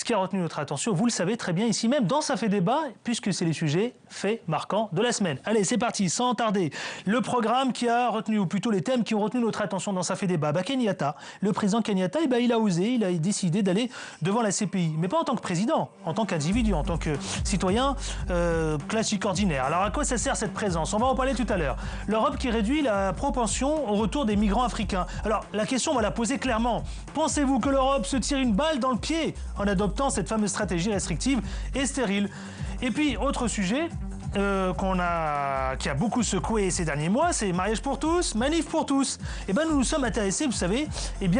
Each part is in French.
qui a retenu notre attention, vous le savez très bien ici même, dans Ça fait débat, puisque c'est les sujets faits marquants de la semaine. Allez, c'est parti, sans tarder. Le programme qui a retenu, ou plutôt les thèmes qui ont retenu notre attention dans Ça fait débat. Kenyatta, le président Kenyatta, il a osé, il a décidé d'aller devant la CPI. Mais pas en tant que président, en tant qu'individu, en tant que citoyen classique ordinaire. Alors à quoi ça sert cette présence? On va en parler tout à l'heure. L'Europe qui réduit la propension au retour des migrants africains. Alors la question, on va la poser clairement. Pensez-vous que l'Europe se tire une balle dans le pied en adoptant cette fameuse stratégie restrictive et stérile? Et puis, autre sujet qui a beaucoup secoué ces derniers mois, c'est mariage pour tous, manif pour tous. Eh bien, nous nous sommes intéressés, vous savez,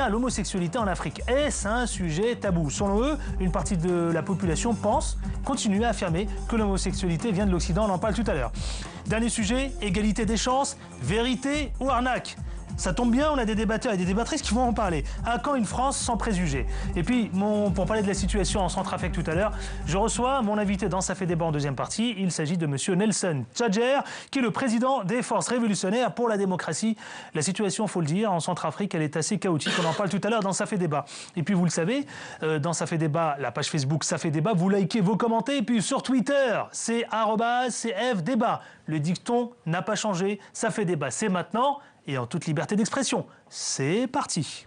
à l'homosexualité en Afrique. Est-ce un sujet tabou? Selon eux, une partie de la population continue à affirmer que l'homosexualité vient de l'Occident, on en parle tout à l'heure. Dernier sujet, égalité des chances, vérité ou arnaque? Ça tombe bien, on a des débatteurs et des débattrices qui vont en parler. À quand une France sans préjugés? Et puis, pour parler de la situation en Centrafrique tout à l'heure, je reçois mon invité dans Ça fait débat en deuxième partie. Il s'agit de monsieur Nelson Tchadjer, qui est le président des Forces révolutionnaires pour la démocratie. La situation, il faut le dire, en Centrafrique, elle est assez chaotique. On en parle tout à l'heure dans Ça fait débat. Et puis, vous le savez, dans Ça fait débat, la page Facebook Ça fait débat, vous likez, vous commentez. Et puis sur Twitter, c'est @CFDébat. Le dicton n'a pas changé. Ça fait débat, c'est maintenant. Et en toute liberté d'expression. C'est parti.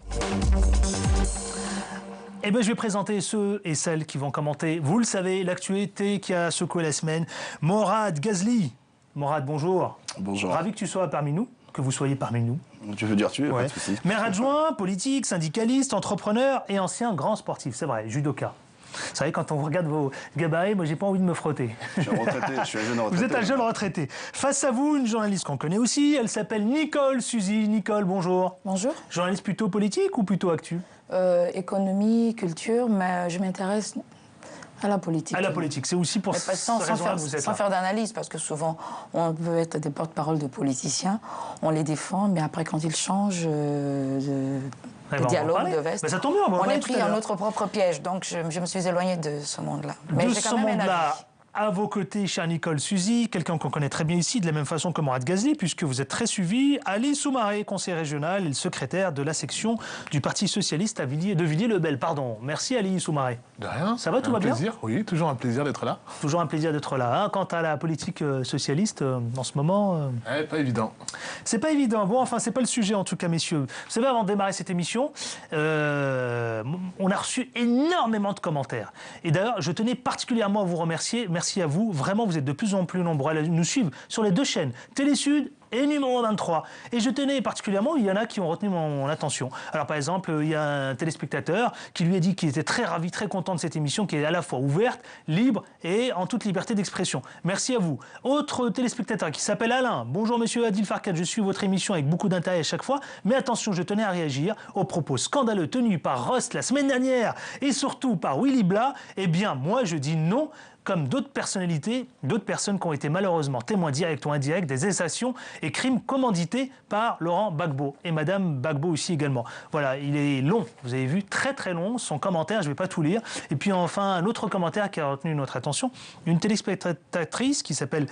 Eh bien, je vais présenter ceux et celles qui vont commenter, vous le savez, l'actualité qui a secoué la semaine. Morad Ghazli. Morad, bonjour. Bonjour. Ravi que tu sois parmi nous, que vous soyez parmi nous. Tu veux dire tu es, pas de souci. Maire adjoint, politique, syndicaliste, entrepreneur et ancien grand sportif, c'est vrai, judoka. Vous savez, quand on regarde vos gabarits, moi, j'ai pas envie de me frotter. Je suis retraité, je suis un jeune retraité. Vous êtes un jeune retraité. Face à vous, une journaliste qu'on connaît aussi, elle s'appelle Nicole Suzy. Nicole, bonjour. Bonjour. Journaliste plutôt politique ou plutôt actu? Économie, culture, mais je m'intéresse à la politique. À la politique, c'est aussi pour cette raison-là que vous êtes là. Sans faire d'analyse, parce que souvent, on peut être des porte-parole de politiciens, on les défend, mais après, quand ils changent de dialogue, de veste, ça tombe bien, on est pris dans notre propre piège. Donc, je me suis éloignée de ce monde-là. Mais de j'ai quand ce même un monde-là, avis. à vos côtés, chère Nicole Suzy, quelqu'un qu'on connaît très bien ici, de la même façon que Morad Ghazli, puisque vous êtes très suivi, Ali Soumaré, conseiller régional et le secrétaire de la section du Parti socialiste de Villiers-le-Bel. Pardon. Merci Ali Soumaré. De rien. Ça va, tout va bien? Oui, toujours un plaisir d'être là. Toujours un plaisir d'être là. Quant à la politique socialiste, en ce moment... Pas évident. C'est pas évident. Bon, enfin, c'est pas le sujet, en tout cas, messieurs. Vous savez, avant de démarrer cette émission, on a reçu énormément de commentaires. Et d'ailleurs, je tenais particulièrement à vous remercier. Merci à vous. Vraiment, vous êtes de plus en plus nombreux à nous suivre sur les deux chaînes, Télésud et numéro 23. Et je tenais particulièrement, il y en a qui ont retenu mon attention. Alors par exemple, il y a un téléspectateur qui lui a dit qu'il était très ravi, très content de cette émission qui est à la fois ouverte, libre et en toute liberté d'expression. Merci à vous. Autre téléspectateur qui s'appelle Alain. Bonjour monsieur Adil Farkat, je suis votre émission avec beaucoup d'intérêt à chaque fois. Mais attention, je tenais à réagir aux propos scandaleux tenus par Rust la semaine dernière et surtout par Willy Blah. Eh bien, moi je dis non. Comme d'autres personnalités, d'autres personnes qui ont été malheureusement témoins directs ou indirects des exactions et crimes commandités par Laurent Gbagbo et Madame Gbagbo aussi également. Voilà, il est long, vous avez vu, très très long, son commentaire, je ne vais pas tout lire. Et puis enfin, un autre commentaire qui a retenu notre attention, une téléspectatrice qui s'appelle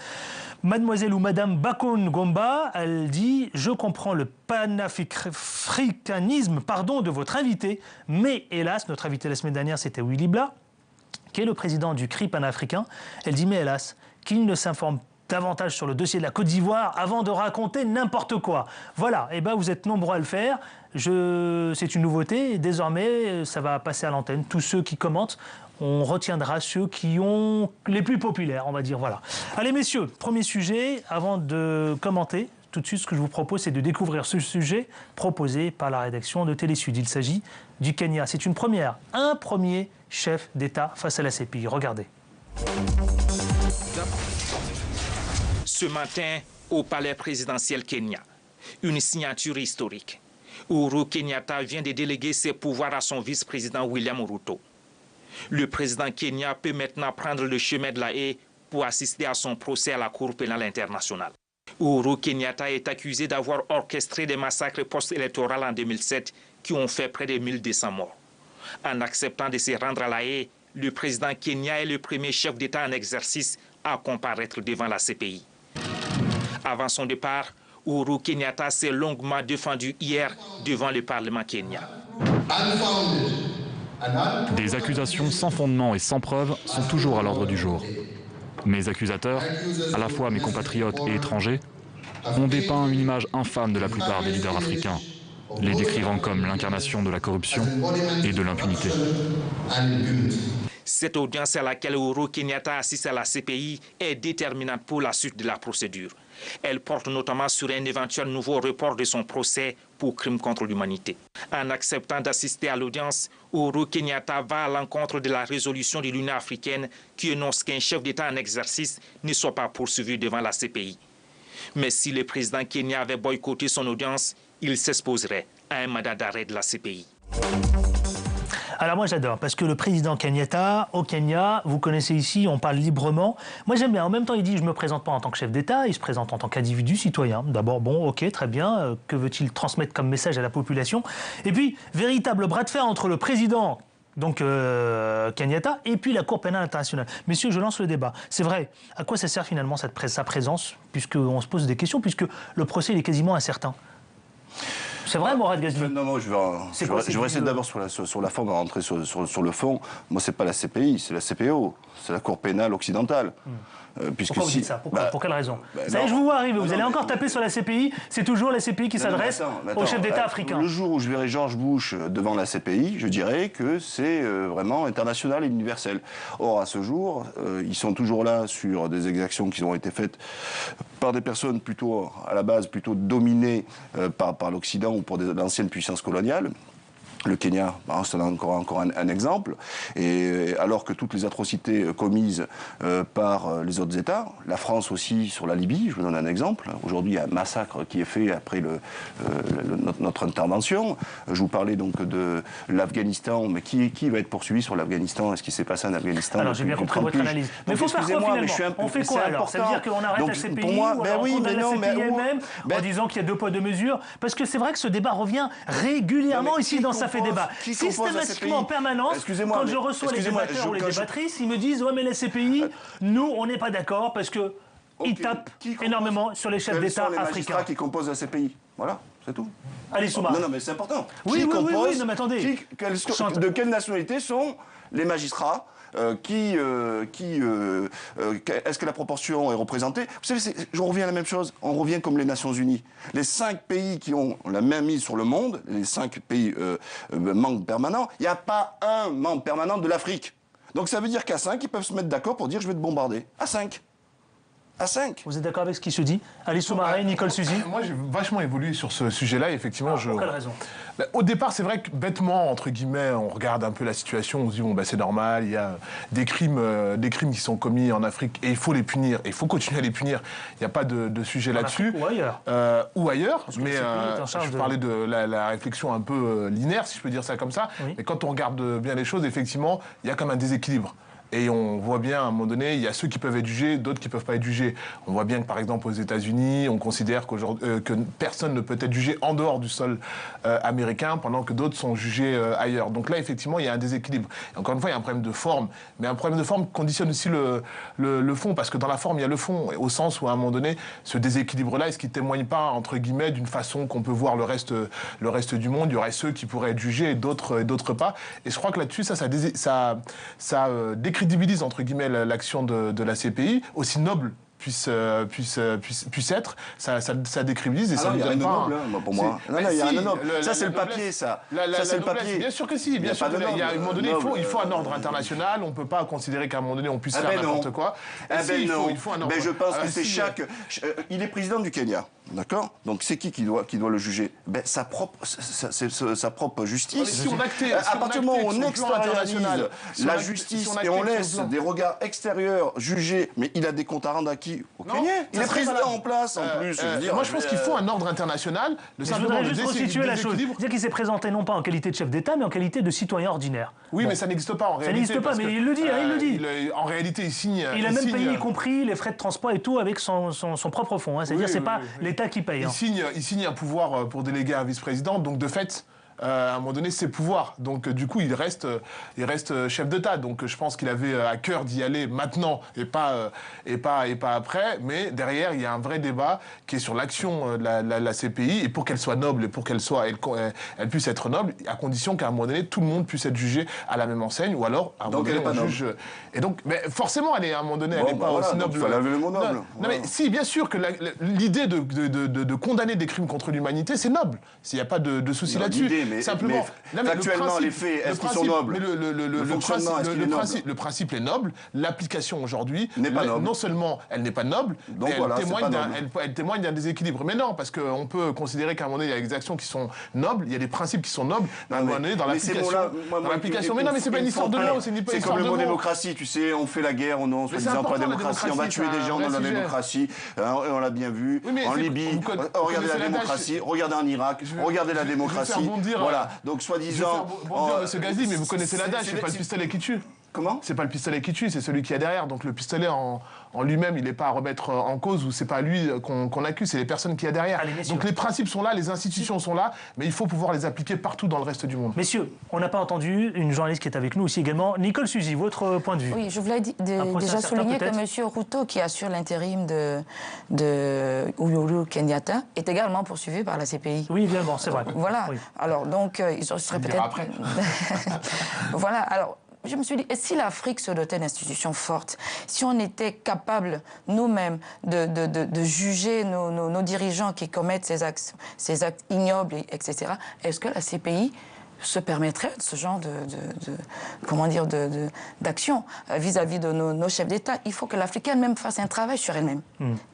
Mademoiselle ou Madame Bakon Gomba, elle dit « Je comprends le panafricanisme de votre invité, mais hélas, notre invité la semaine dernière, c'était Willy Blah, qui est le président du CRI panafricain. Elle dit, mais hélas, qu'il ne s'informe davantage sur le dossier de la Côte d'Ivoire avant de raconter n'importe quoi. Voilà, et ben vous êtes nombreux à le faire. C'est une nouveauté, et désormais, ça va passer à l'antenne. Tous ceux qui commentent, on retiendra ceux qui ont les plus populaires, on va dire. Voilà. Allez, messieurs, premier sujet, avant de commenter. Tout de suite, ce que je vous propose, c'est de découvrir ce sujet proposé par la rédaction de Télésud. Il s'agit du Kenya. C'est une première, un premier chef d'État face à la CPI. Regardez. Ce matin, au palais présidentiel Kenya, une signature historique. Uhuru Kenyatta vient de déléguer ses pouvoirs à son vice-président William Ruto. Le président Kenya peut maintenant prendre le chemin de la Haye pour assister à son procès à la Cour pénale internationale. Uhuru Kenyatta est accusé d'avoir orchestré des massacres post-électoraux en 2007 qui ont fait près de 1200 morts. En acceptant de se rendre à la Haye, le président Kenya est le premier chef d'État en exercice à comparaître devant la CPI. Avant son départ, Uhuru Kenyatta s'est longuement défendu hier devant le Parlement kenyan. Des accusations sans fondement et sans preuve sont toujours à l'ordre du jour. Mes accusateurs, à la fois mes compatriotes et étrangers, ont dépeint une image infâme de la plupart des leaders africains, les décrivant comme l'incarnation de la corruption et de l'impunité. Cette audience à laquelle Uhuru Kenyatta assiste à la CPI est déterminante pour la suite de la procédure. Elle porte notamment sur un éventuel nouveau report de son procès pour crimes contre l'humanité. En acceptant d'assister à l'audience, Uhuru Kenyatta va à l'encontre de la résolution de l'Union africaine qui énonce qu'un chef d'État en exercice ne soit pas poursuivi devant la CPI. Mais si le président kenyan avait boycotté son audience, il s'exposerait à un mandat d'arrêt de la CPI. Alors moi j'adore, parce que le président Kenyatta, au Kenya, vous connaissez ici, on parle librement. Moi j'aime bien, en même temps il dit je ne me présente pas en tant que chef d'État, il se présente en tant qu'individu citoyen. D'abord, bon, ok, très bien, que veut-il transmettre comme message à la population? Et puis, véritable bras de fer entre le président, donc Kenyatta, et puis la Cour pénale internationale. Messieurs, je lance le débat. C'est vrai, à quoi ça sert finalement sa présence, puisqu'on se pose des questions, puisque le procès il est quasiment incertain? C'est vrai, Morad Ghazvi? Non, je vais essayer d'abord sur la forme, à rentrer sur le fond. Moi, c'est pas la CPI, c'est la CPO, c'est la Cour pénale occidentale. Pourquoi vous dites ça? Pour quelle raison? Ça y est, je vous vois arriver, vous allez encore taper sur la CPI, c'est toujours la CPI qui s'adresse aux chefs d'État africains. Le jour où je verrai George Bush devant la CPI, je dirais que c'est vraiment international et universel. Or, à ce jour, ils sont toujours là sur des exactions qui ont été faites par des personnes plutôt, à la base, plutôt dominées par l'Occident ou pour l'ancienne puissance coloniale. Le Kenya, c'est encore un exemple. Et alors que toutes les atrocités commises par les autres États, la France aussi sur la Libye, je vous donne un exemple. Aujourd'hui, il y a un massacre qui est fait après notre intervention. Je vous parlais donc de l'Afghanistan, mais qui va être poursuivi sur l'Afghanistan? Est-ce qui s'est passé en Afghanistan? Alors j'ai bien compris votre analyse. Mais il faut faire quoi finalement? On fait quoi alors? Ça veut dire qu'on arrête la CPI ou alors on condamne la CPI elle-même en disant qu'il y a deux poids deux mesures? Parce que c'est vrai que ce débat revient régulièrement ici dans Ça fait débat. Systématiquement en permanence, quand je reçois les débatteurs ou les débattrices, ils me disent « Ouais, mais la CPI, nous, on n'est pas d'accord parce que ils tapent énormément sur les chefs d'État africains. » Les magistrats qui composent la CPI. Voilà, c'est tout. Allez, Souma. Non, mais c'est important. Oui, non, mais attendez. De quelle nationalité sont les magistrats? Est-ce que la proportion est représentée? Vous savez, je reviens à la même chose. On revient comme les Nations Unies. Les 5 pays qui ont la main mise sur le monde, les 5 pays membres permanents, il n'y a pas un membre permanent de l'Afrique. Donc ça veut dire qu'à 5, ils peuvent se mettre d'accord pour dire je vais te bombarder. À 5. À 5. Vous êtes d'accord avec ce qui se dit? Ali Soumaré, Nicole Suzy? Moi, j'ai vachement évolué sur ce sujet-là. Effectivement, pour quelle raison? Au départ, c'est vrai que bêtement, entre guillemets, on regarde un peu la situation, on se dit bon, c'est normal, il y a des crimes qui sont commis en Afrique et il faut les punir, et il faut continuer à les punir. Il n'y a pas de sujet là-dessus. Ou ailleurs. Ou ailleurs, mais je parlais de la réflexion un peu linéaire, si je peux dire ça comme ça. Oui. Mais quand on regarde bien les choses, effectivement, il y a comme un déséquilibre. Et on voit bien, à un moment donné, il y a ceux qui peuvent être jugés, d'autres qui ne peuvent pas être jugés. On voit bien que, par exemple, aux États-Unis, on considère que personne ne peut être jugé en dehors du sol américain, pendant que d'autres sont jugés ailleurs. Donc là, effectivement, il y a un déséquilibre. Et encore une fois, il y a un problème de forme. Mais un problème de forme conditionne aussi le fond, parce que dans la forme, il y a le fond. Au sens où, à un moment donné, ce déséquilibre-là, est-ce qu'il ne témoigne pas, entre guillemets, d'une façon qu'on peut voir le reste du monde? Il y aurait ceux qui pourraient être jugés et d'autres pas. Et je crois que là-dessus, ça décrédibilise, entre guillemets, l'action de la CPI, aussi noble puisse être, ça décrédibilise et ça ne donne pas... pour moi. Non, il y a un noble. Ça, c'est le papier, ça. Ça, c'est le papier. Bien sûr que si. Bien sûr qu'il y a un moment donné, il faut un ordre international. On ne peut pas considérer qu'à un moment donné, on puisse faire n'importe quoi. Il faut un ordre. Je pense que c'est chaque... Il est président du Kenya. D'accord? Donc c'est qui doit le juger? Sa propre justice. À partir du moment où on extériorise la justice et on laisse des regards extérieurs juger, mais il a des comptes à rendre à qui? Au Kenya. Il est président en place en plus. Moi je pense qu'il faut un ordre international. Je voudrais juste restituer la chose. C'est-à-dire qu'il s'est présenté non pas en qualité de chef d'État, mais en qualité de citoyen ordinaire. Oui, mais ça n'existe pas en réalité. Ça n'existe pas, mais il le dit, il le dit. En réalité, il signe... Il a même payé, y compris les frais de transport et tout, avec son propre fonds. C'est-à-dire c'est pas l'État qui paye. Il signe un pouvoir pour déléguer un vice-président, donc de fait, à un moment donné, ses pouvoirs. Donc, du coup, il reste chef d'État. Donc, je pense qu'il avait à cœur d'y aller maintenant et pas après. Mais derrière, il y a un vrai débat qui est sur l'action de la CPI et pour qu'elle soit noble et pour qu'elle puisse être noble, à condition qu'à un moment donné, tout le monde puisse être jugé à la même enseigne ou alors, à un moment donné, on juge... Et donc, mais forcément, elle est à un moment donné, elle n'est pas aussi noble. Il faut laver le mot noble. Non, mais si, bien sûr que l'idée de condamner des crimes contre l'humanité, c'est noble. S'il n'y a pas de souci là-dessus. Simplement, actuellement, les faits, est-ce qu'ils sont nobles? Le principe est noble. L'application aujourd'hui, non seulement elle n'est pas noble, mais elle témoigne d'un déséquilibre. Mais non, parce qu'on peut considérer qu'à un moment donné, il y a des actions qui sont nobles, il y a des principes qui sont nobles, à un moment donné, dans l'application. Mais non, mais c'est pas une histoire de loi, c'est une histoire de mots. C'est comme le mot démocratie, tu sais, on fait la guerre, on soi-disant pour la démocratie, on va tuer des gens dans la démocratie, on l'a bien vu, en Libye, regardez la démocratie, regardez en Irak, regardez la démocratie, voilà, donc soi-disant... Monsieur Gazdi, mais vous connaissez l'adage, c'est pas le pistolet qui tue. Comment? C'est pas le pistolet qui tue, c'est celui qui est derrière. Donc le pistolet en lui-même, il n'est pas à remettre en cause ou c'est pas lui qu'on accuse, c'est les personnes qui y a derrière. Donc les principes sont là, les institutions sont là, mais il faut pouvoir les appliquer partout dans le reste du monde. Messieurs, on n'a pas entendu une journaliste qui est avec nous aussi également, Nicole Suzy, votre point de vue. Oui, je voulais déjà souligner que M. Ruto, qui assure l'intérim de Uhuru Kenyatta, est également poursuivi par la CPI. Oui, également, c'est vrai. Voilà. Oui. Alors donc, il serait peut-être... Après. Voilà. Alors. Je me suis dit, et si l'Afrique se dotait d'institutions fortes, si on était capable nous-mêmes de juger nos dirigeants qui commettent ces actes ignobles, etc., est-ce que la CPI se permettrait ce genre d'action vis-à-vis de nos chefs d'État? Il faut que l'Afrique elle-même fasse un travail sur elle-même.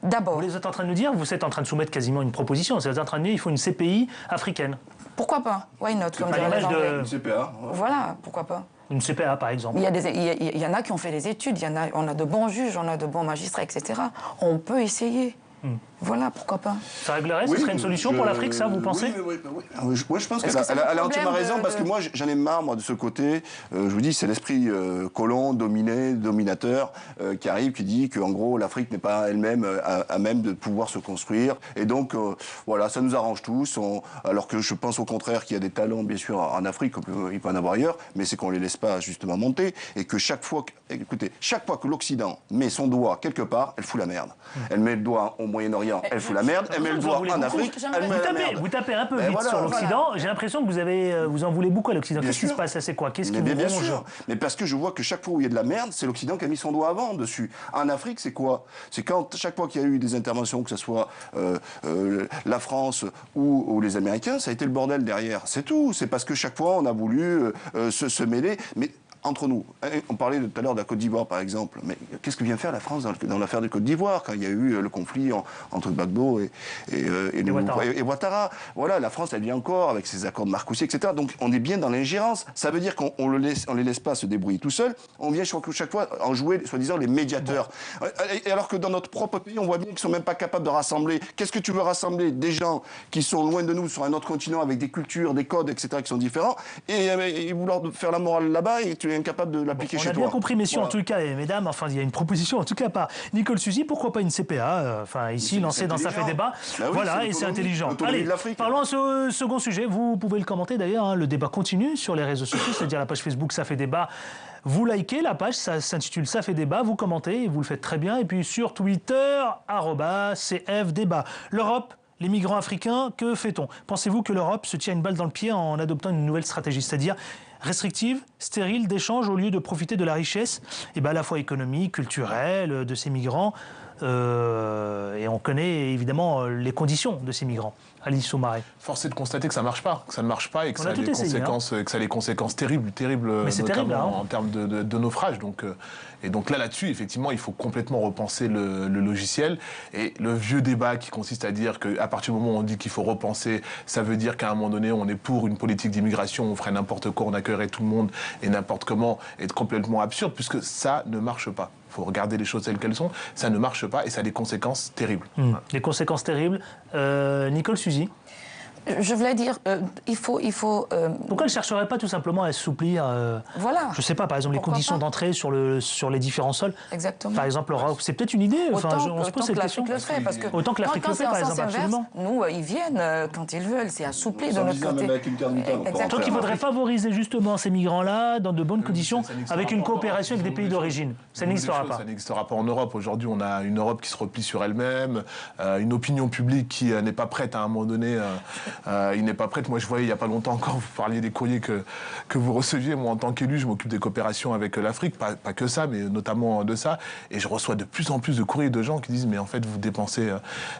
D'abord. Vous êtes en train de nous dire, vous êtes en train de soumettre quasiment une proposition, vous êtes en train de dire qu'il faut une CPI africaine. Pourquoi pas? Why not? Comme dirait les Anglais. Une CPA. Voilà, pourquoi pas? Une CPA, par exemple. Il y en a qui ont fait des études, on a de bons juges, on a de bons magistrats, etc. On peut essayer. Voilà, pourquoi pas. Ça réglerait, ce serait une solution pour l'Afrique, ça, vous pensez? Oui. Moi, je pense qu'elle a entièrement raison, parce que moi, j'en ai marre, moi, de ce côté. Je vous dis, c'est l'esprit colon, dominé, dominateur, qui arrive, qui dit qu'en gros, l'Afrique n'est pas elle-même à même de pouvoir se construire. Et donc, voilà, ça nous arrange tous. Alors que je pense au contraire qu'il y a des talents, bien sûr, en Afrique, comme il peut en avoir ailleurs, mais c'est qu'on ne les laisse pas justement monter. Et que chaque fois que l'Occident met son doigt quelque part, elle fout la merde. Elle met le doigt au Moyen-Orient, elle fout la merde, elle met le doigt en Afrique, elle met la merde. Vous tapez un peu vite sur l'Occident, j'ai l'impression que vous en voulez beaucoup à l'Occident. Qu'est-ce qui se passe? C'est quoi? Qu'est-ce qui vous bien ronge? sûr, mais parce que je vois que chaque fois où il y a de la merde, c'est l'Occident qui a mis son doigt avant dessus. En Afrique, c'est quoi? C'est quand chaque fois qu'il y a eu des interventions, que ce soit la France ou les Américains, ça a été le bordel derrière. C'est tout. C'est parce que chaque fois, on a voulu se mêler. Mais entre nous, on parlait tout à l'heure de la Côte d'Ivoire, par exemple. Mais qu'est-ce que vient faire la France dans l'affaire de Côte d'Ivoire, quand il y a eu le conflit entre Gbagbo et Ouattara? Voilà, la France, elle vient encore avec ses accords de Marcoussis, etc. Donc, on est bien dans l'ingérence. Ça veut dire qu'on les laisse pas se débrouiller tout seuls. On vient chaque fois en jouer, soi-disant, les médiateurs. Bon. Et alors que dans notre propre pays, on voit bien qu'ils sont même pas capables de rassembler. Qu'est-ce que tu veux rassembler? Des gens qui sont loin de nous, sur un autre continent, avec des cultures, des codes, etc., qui sont différents, et vouloir faire la morale là-bas, et tu es incapable de l'appliquer chez toi. On a bien compris, messieurs, en tout cas, et mesdames, enfin, il y a une proposition, en tout cas par Nicole Suzy, pourquoi pas une CPA, ici, lancée dans Ça fait débat. Bah oui, voilà, et c'est intelligent. Allez, parlons à ce second sujet. Vous pouvez le commenter d'ailleurs, le débat continue sur les réseaux sociaux, c'est-à-dire la page Facebook Ça fait débat. Vous likez la page, ça s'intitule Ça fait débat, vous commentez, et vous le faites très bien. Et puis sur Twitter, @CFDébat. L'Europe, les migrants africains, que fait-on? Pensez-vous que l'Europe se tient une balle dans le pied en adoptant une nouvelle stratégie, c'est-à-dire restrictive, stérile, d'échange, au lieu de profiter de la richesse à la fois économique, culturelle de ces migrants et on connaît évidemment les conditions de ces migrants. Alice Soumaré. Force est de constater que ça ne marche pas, que ça a des conséquences terribles, notamment en termes de naufrage. Et donc là-dessus, effectivement, il faut complètement repenser le logiciel. Et le vieux débat qui consiste à dire qu'à partir du moment où on dit qu'il faut repenser, ça veut dire qu'à un moment donné, on est pour une politique d'immigration, on ferait n'importe quoi, on accueillerait tout le monde et n'importe comment, est complètement absurde, puisque ça ne marche pas. Il faut regarder les choses telles qu'elles sont, ça ne marche pas et ça a des conséquences terribles. Des conséquences terribles. Nicole Suzy. Je voulais dire, il faut. Pourquoi elle ne chercherait pas tout simplement à assouplir, voilà. je ne sais pas, par exemple, les conditions d'entrée sur les différents sols? Exactement. Par exemple, c'est peut-être une idée. On se pose cette question. Autant que l'Afrique le fait, par exemple, absolument. Nous, ils viennent quand ils veulent, c'est assoupli de notre côté. Donc il faudrait favoriser justement ces migrants-là dans de bonnes conditions, avec une coopération avec des pays d'origine. Ça n'existera pas. Ça n'existera pas en Europe. Aujourd'hui, on a une Europe qui se replie sur elle-même, une opinion publique qui n'est pas prête à un moment donné. Il n'est pas prête. Moi, je voyais il n'y a pas longtemps encore, vous parliez des courriers que vous receviez. Moi, en tant qu'élu, je m'occupe des coopérations avec l'Afrique, pas que ça, mais notamment de ça. Et je reçois de plus en plus de courriers de gens qui disent mais en fait, vous dépensez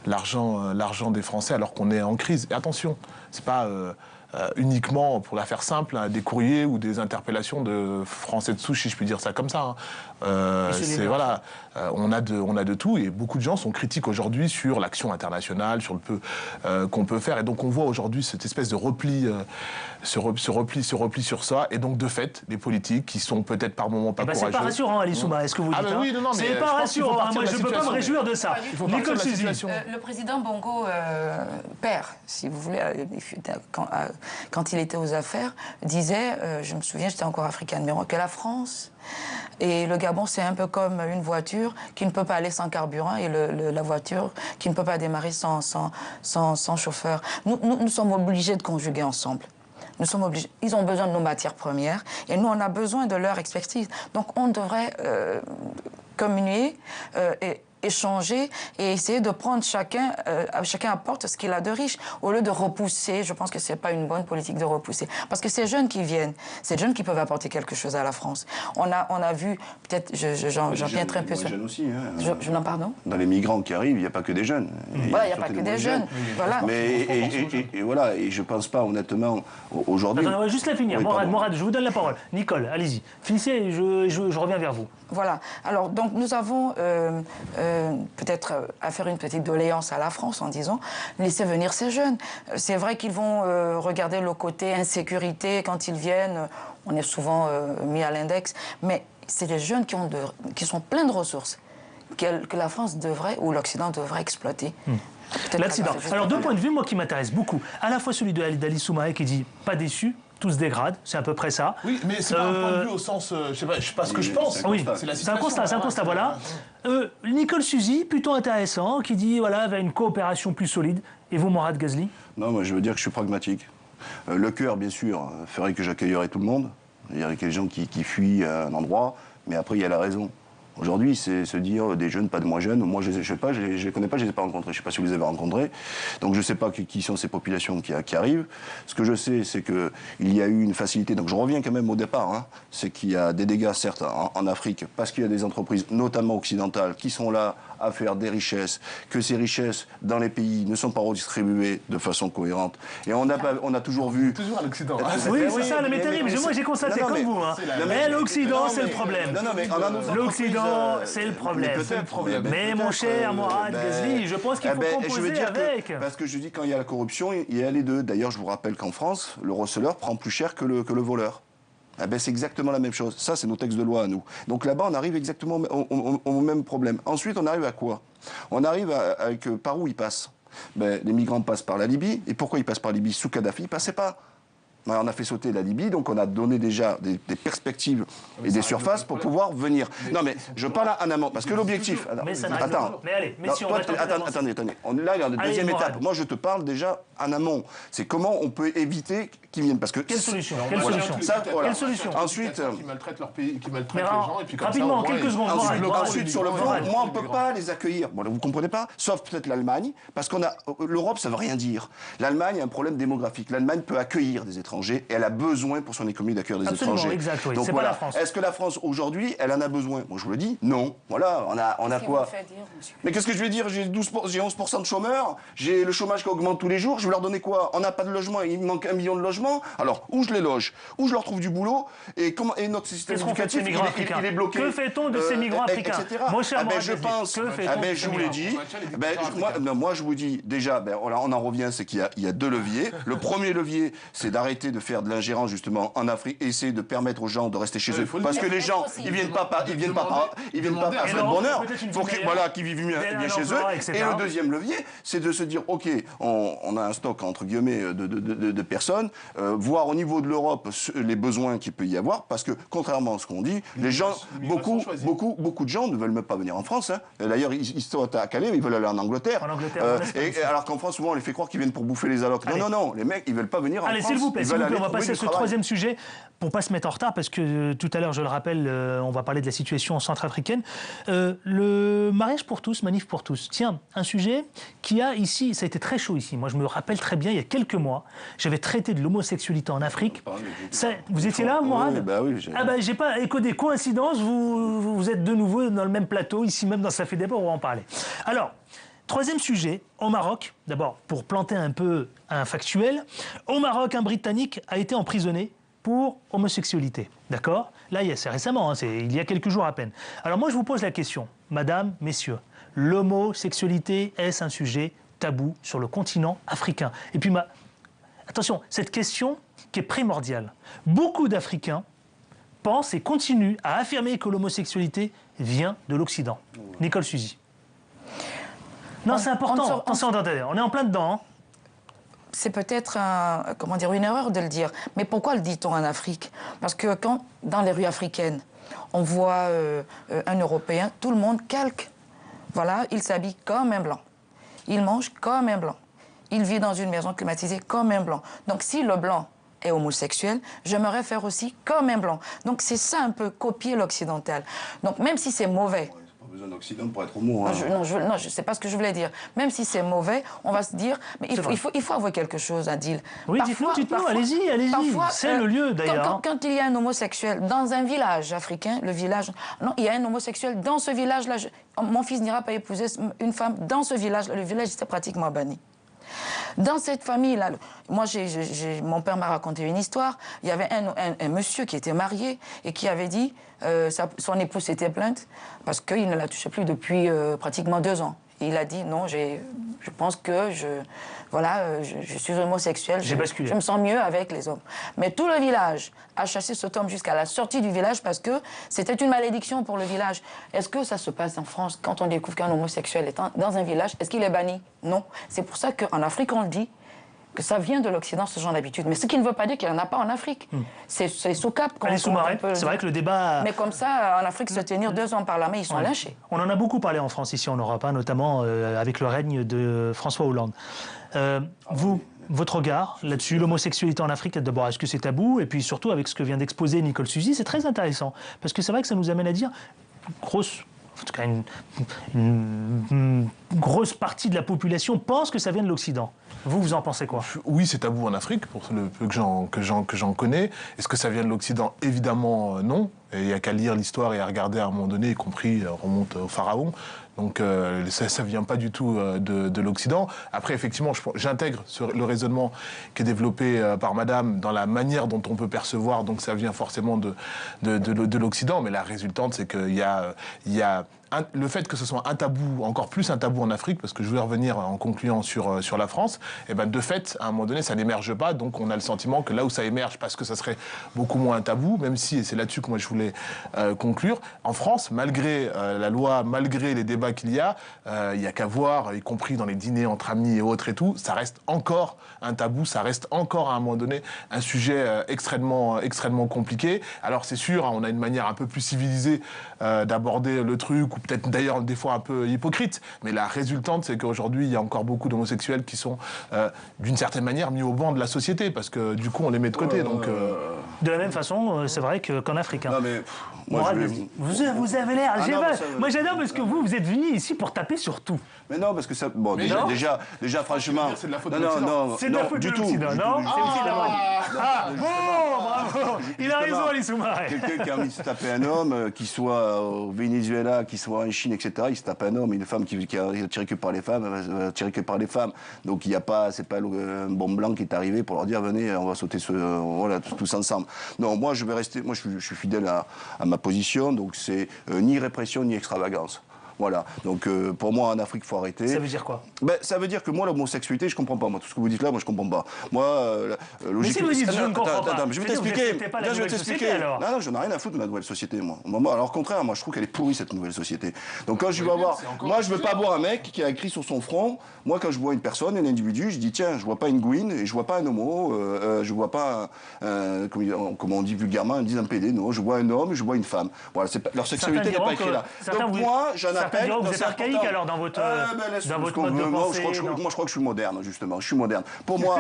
l'argent des Français alors qu'on est en crise. Et attention, c'est pas uniquement, pour la faire simple, des courriers ou des interpellations de Français de souche, si je puis dire ça comme ça. Voilà, on a de tout et beaucoup de gens sont critiques aujourd'hui sur l'action internationale, sur le peu qu'on peut faire. Et donc on voit aujourd'hui cette espèce de repli, ce repli sur ça. Et donc de fait, les politiques qui sont peut-être par moments pas courageux. C'est pas rassurant, Ali Souma, est-ce que vous dites? Oui, non, mais c'est pas rassurant. Moi, je ne peux pas me réjouir de ça. Nicole Suzy. Le président Bongo père, si vous voulez, quand il était aux affaires, disait, je me souviens, j'étais encore africaine, mais que la France et le Gabon, c'est un peu comme une voiture qui ne peut pas aller sans carburant et la voiture qui ne peut pas démarrer sans chauffeur. Nous sommes obligés de conjuguer ensemble. Nous sommes obligés. Ils ont besoin de nos matières premières et nous, on a besoin de leur expertise. Donc, on devrait communier et échanger et essayer de prendre chacun apporte ce qu'il a de riche au lieu de repousser. Je pense que c'est pas une bonne politique de repousser parce que ces jeunes qui viennent, ces jeunes qui peuvent apporter quelque chose à la France. On a vu peut-être j'en viens très peu sur. Jeunes aussi. Hein. Je n'en pardon. Dans les migrants qui arrivent, il n'y a pas que des jeunes. Voilà, il n'y a pas que des jeunes. Voilà. Mais et voilà, et je pense pas honnêtement aujourd'hui. On va juste la finir. Morad, je vous donne la parole. Nicole, allez-y. Finissez et je reviens vers vous. Voilà. Alors, donc, nous avons peut-être à faire une petite doléance à la France en disant laissez venir ces jeunes. C'est vrai qu'ils vont regarder le côté insécurité quand ils viennent. On est souvent mis à l'index, mais c'est des jeunes qui sont pleins de ressources que la France devrait ou l'Occident devrait exploiter. L'accident. Alors, deux points de vue, moi, qui m'intéressent beaucoup. À la fois celui d'Ali Soumaé qui dit pas déçu. Tout se dégrade, c'est à peu près ça. Oui, mais c'est pas un point de vue au sens, je sais pas ce que je pense. Oui, c'est un constat, voilà. Nicole Suzy, plutôt intéressant, qui dit voilà, vers une coopération plus solide. Et vous, Morad Ghazli? Non, moi je veux dire que je suis pragmatique. Le cœur, bien sûr, ferait que j'accueillerais tout le monde. Il y a des gens qui fuient à un endroit, mais après il y a la raison. Aujourd'hui, c'est se dire des jeunes, pas de moins jeunes. Moi, je ne sais pas, je les connais pas, je les ai pas rencontrés. Je ne sais pas si vous les avez rencontrés. Donc, je ne sais pas qui sont ces populations qui arrivent. Ce que je sais, c'est qu'il y a eu une facilité. Donc, je reviens quand même au départ. Hein, c'est qu'il y a des dégâts, certes, en Afrique, parce qu'il y a des entreprises, notamment occidentales, qui sont là à faire des richesses, que ces richesses, dans les pays, ne sont pas redistribuées de façon cohérente. Et on a toujours vu... Toujours à l'Occident. Oui, c'est ça, mais terrible. Moi, j'ai constaté comme vous. Hein. Mais l'Occident, c'est le problème. L'Occident, c'est le problème. Mais mon cher Morad Ghazli, je pense qu'il faut composer avec. Parce que je dis, quand il y a la corruption, il y a les deux. D'ailleurs, je vous rappelle qu'en France, le receleur prend plus cher que le voleur. Eh ben, c'est exactement la même chose. Ça, c'est nos textes de loi à nous. Donc là-bas, on arrive exactement au même problème. Ensuite, on arrive à quoi? On arrive avec par où ils passent. Ben, les migrants passent par la Libye. Et pourquoi ils passent par la Libye? Sous Kadhafi, ils ne passaient pas. On a fait sauter la Libye, donc on a donné déjà des perspectives et des surfaces pour pouvoir venir. Non, mais je parle en amont, parce que l'objectif... Attends. Mais allez, mais si on attendez. Là, il y a une deuxième étape. Moi, je te parle déjà en amont. C'est comment on peut éviter qu'ils viennent. Parce que quelle solution? Quelle solution? Ensuite... Qui maltraitent leur pays, qui maltraitent les gens, et puis comme rapidement, ça... quelques secondes. Ensuite, sur le fond, moi, on ne peut pas les accueillir. Bon, vous ne comprenez pas? Sauf peut-être l'Allemagne, parce qu'on a... L'Europe, ça ne veut rien dire. L'Allemagne a un problème démographique. L'Allemagne peut accueillir des étrangers et elle a besoin pour son économie d'accueillir des étrangers. Exact, oui. Donc c'est voilà. pas la France. Est-ce que la France aujourd'hui, elle en a besoin? Moi je vous le dis, non. Voilà, on a quoi? Mais qu'est-ce que je vais dire? J'ai 11% de chômeurs, j'ai le chômage qui augmente tous les jours, je vais leur donner quoi? On n'a pas de logement, il manque 1 million de logements. Alors, où je les loge? Où je leur trouve du boulot? Et notre système éducatif, il est bloqué. Que fait-on de ces migrants africains? Mon cher je pense, je vous l'ai dit, moi je vous dis déjà, on en revient, c'est qu'il y a deux leviers. Le premier levier, c'est d'arrêter de faire de l'ingérence justement en Afrique et essayer de permettre aux gens de rester chez eux. Parce que les gens, ils viennent pas par souhait de bonheur. Faut qu'ils vivent bien chez eux. Et le deuxième levier, c'est de se dire, ok, on a stock, entre guillemets, de personnes, voir au niveau de l'Europe les besoins qu'il peut y avoir, parce que, contrairement à ce qu'on dit, les gens, beaucoup de gens ne veulent même pas venir en France. Hein. D'ailleurs, ils sont à Calais, mais ils veulent aller en Angleterre. Alors qu'en France, souvent, on les fait croire qu'ils viennent pour bouffer les allocs. Non, les mecs, ils veulent pas venir en France. Allez, s'il vous plaît, on va passer à ce troisième sujet, pour pas se mettre en retard, parce que tout à l'heure, je le rappelle, on va parler de la situation centrafricaine. Le mariage pour tous, manif pour tous. Tiens, un sujet qui a ici, ça a été très chaud ici. Moi, je me rappelle très bien, il y a quelques mois, j'avais traité de l'homosexualité en Afrique. Vous étiez là, Mourad? Oui, j'ai pas écho des coïncidences, vous êtes de nouveau dans le même plateau, ici même dans Ça fait débat, on va en parler. Alors, troisième sujet, au Maroc, d'abord, pour planter un peu un factuel, au Maroc, un Britannique a été emprisonné pour homosexualité, d'accord? Là, c'est récemment, il y a quelques jours à peine. Alors moi, je vous pose la question, madame, messieurs, l'homosexualité, est-ce un sujet tabou sur le continent africain? Et puis, attention, cette question qui est primordiale. Beaucoup d'Africains pensent et continuent à affirmer que l'homosexualité vient de l'Occident. Nicole Suzy. Non, c'est important. Attention, on est en plein dedans. Hein. C'est peut-être une erreur de le dire. Mais pourquoi le dit-on en Afrique? Parce que quand, dans les rues africaines, on voit un Européen, tout le monde calque. Voilà, il s'habille comme un blanc. Il mange comme un blanc. Il vit dans une maison climatisée comme un blanc. Donc si le blanc est homosexuel, je me réfère aussi comme un blanc. Donc c'est ça un peu copier l'occidental. Donc même si c'est mauvais... besoin d'Occident pour être homo. Hein. Non, je sais pas ce que je voulais dire. Même si c'est mauvais, on va se dire... Mais il faut avouer quelque chose, Adil. Oui, dites-nous, allez-y. C'est le lieu, d'ailleurs. Quand il y a un homosexuel dans un village africain, le village... Non, il y a un homosexuel dans ce village-là. Mon fils n'ira pas épouser une femme dans ce village. Le village était pratiquement banni. Dans cette famille-là, moi, mon père m'a raconté une histoire. Il y avait un monsieur qui était marié et qui avait dit son épouse s'était plainte parce qu'il ne la touchait plus depuis pratiquement 2 ans. Et il a dit non, je pense que je suis homosexuel, je me sens mieux avec les hommes. Mais tout le village a chassé cet homme jusqu'à la sortie du village parce que c'était une malédiction pour le village. Est-ce que ça se passe en France quand on découvre qu'un homosexuel est dans un village? Est-ce qu'il est banni? Non. C'est pour ça qu'en Afrique, on le dit, que ça vient de l'Occident, ce genre d'habitude. Mais ce qui ne veut pas dire qu'il n'y en a pas en Afrique. C'est sous cap. C'est vrai que le débat... Mais comme ça, en Afrique, se tenir 2 ans par la main, ils sont lynchés. On en a beaucoup parlé en France, ici en Europe, notamment avec le règne de François Hollande. Votre regard là-dessus, l'homosexualité en Afrique, d'abord, est-ce que c'est tabou? Et puis surtout, avec ce que vient d'exposer Nicole Suzy, c'est très intéressant. Parce que c'est vrai que ça nous amène à dire, en tout cas, une grosse partie de la population pense que ça vient de l'Occident. Vous en pensez quoi? Oui, c'est tabou en Afrique, pour le peu que j'en connais. Est-ce que ça vient de l'Occident? Évidemment, non. Il n'y a qu'à lire l'histoire et à regarder à un moment donné, y compris, remonte au Pharaon. Donc ça ne vient pas du tout de l'Occident. Après, effectivement, j'intègre le raisonnement qui est développé par Madame dans la manière dont on peut percevoir, donc ça vient forcément de l'Occident. Mais la résultante, c'est qu'il y a le fait que ce soit un tabou, encore plus un tabou en Afrique, parce que je voulais revenir en concluant sur la France, et ben de fait, à un moment donné, ça n'émerge pas. Donc on a le sentiment que là où ça émerge, parce que ça serait beaucoup moins un tabou, même si, et c'est là-dessus que moi je voulais conclure, en France, malgré la loi, malgré les débats qu'il y a qu'à voir, y compris dans les dîners entre amis et autres et tout, ça reste encore un tabou, ça reste encore à un moment donné un sujet extrêmement compliqué. Alors c'est sûr, on a une manière un peu plus civilisée d'aborder le truc, ou peut-être d'ailleurs des fois un peu hypocrite, mais la résultante, c'est qu'aujourd'hui, il y a encore beaucoup d'homosexuels qui sont d'une certaine manière mis au banc de la société, parce que du coup, on les met de côté. Donc, De la même façon, c'est vrai qu'en Afrique. Non, mais, vous avez l'air... Moi, j'adore parce que vous êtes venu ici pour taper sur tout. Mais non, parce que ça... Bon, déjà franchement... C'est de la faute de l'Occident. C'est de la faute de l'Occident, non? Bravo. Il a raison, Ali Soumaré. Quelqu'un qui a envie de se taper un homme, qu'il soit au Venezuela, qu'il soit en Chine, etc., il se tape un homme, une femme qui a tiré que par les femmes, va tirer que par les femmes. Donc il n'y a pas, c'est pas un bombe blanc qui est arrivé pour leur dire venez, on va sauter tous ensemble. Non, moi je vais rester, je suis fidèle à ma position, donc c'est ni répression ni extravagance. Voilà. Donc pour moi, en Afrique, il faut arrêter. Ça veut dire quoi? Ça veut dire que moi, l'homosexualité, je comprends pas. Moi, tout ce que vous dites là, moi, je comprends pas. Moi, mais si vous dites je ne comprends pas, je vais t'expliquer. Je vais t'expliquer. Non, j'en ai rien à foutre de la nouvelle société, moi. Alors, au contraire, moi, je trouve qu'elle est pourrie, cette nouvelle société. Donc, quand je vais voir... Moi, je veux pas voir un mec qui a écrit sur son front. Moi, quand je vois une personne, un individu, je dis, tiens, je vois pas une gouine et je vois pas un homo, je vois pas, comment on dit vulgairement, on dit un PD, non, je vois un homme, je vois une femme. Voilà, leur sexualité n'est pas écrite là. Donc, moi, j'en appelle... Vous êtes archaïque, alors, dans votre mode de pensée. Moi, je crois que je suis moderne, justement. Je suis moderne. Pour moi,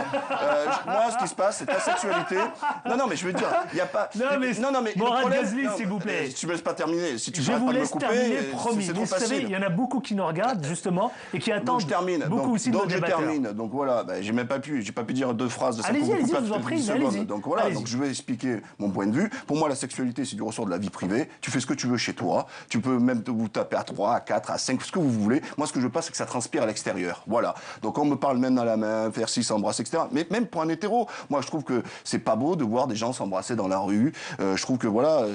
ce qui se passe, c'est ta sexualité. Non, mais je veux dire, il n'y a pas... Non, mais Morad Ghazli, s'il vous plaît. Si tu me laisses pas terminer, si tu je vous laisse terminer, promis. C'est trop vous savez, facile. il y en a beaucoup qui nous regardent, justement, et qui attendent beaucoup aussi de nos débatteurs. Donc je termine. Donc voilà, j'ai pas pu dire 2 phrases de 5 allez-y, je vous en prie, allez-y. Donc voilà, donc je vais expliquer mon point de vue. Pour moi, la sexualité, c'est du ressort de la vie privée. Tu fais ce que tu veux chez toi. Tu peux même vous taper à 3, à 4, à 5, ce que vous voulez. Moi, ce que je veux pas, c'est que ça transpire à l'extérieur. Voilà. Donc on me parle même dans la main, faire ci, s'embrasser, etc. Mais même pour un hétéro, moi, je trouve que c'est pas beau de voir des gens s'embrasser dans la rue. Je trouve que voilà,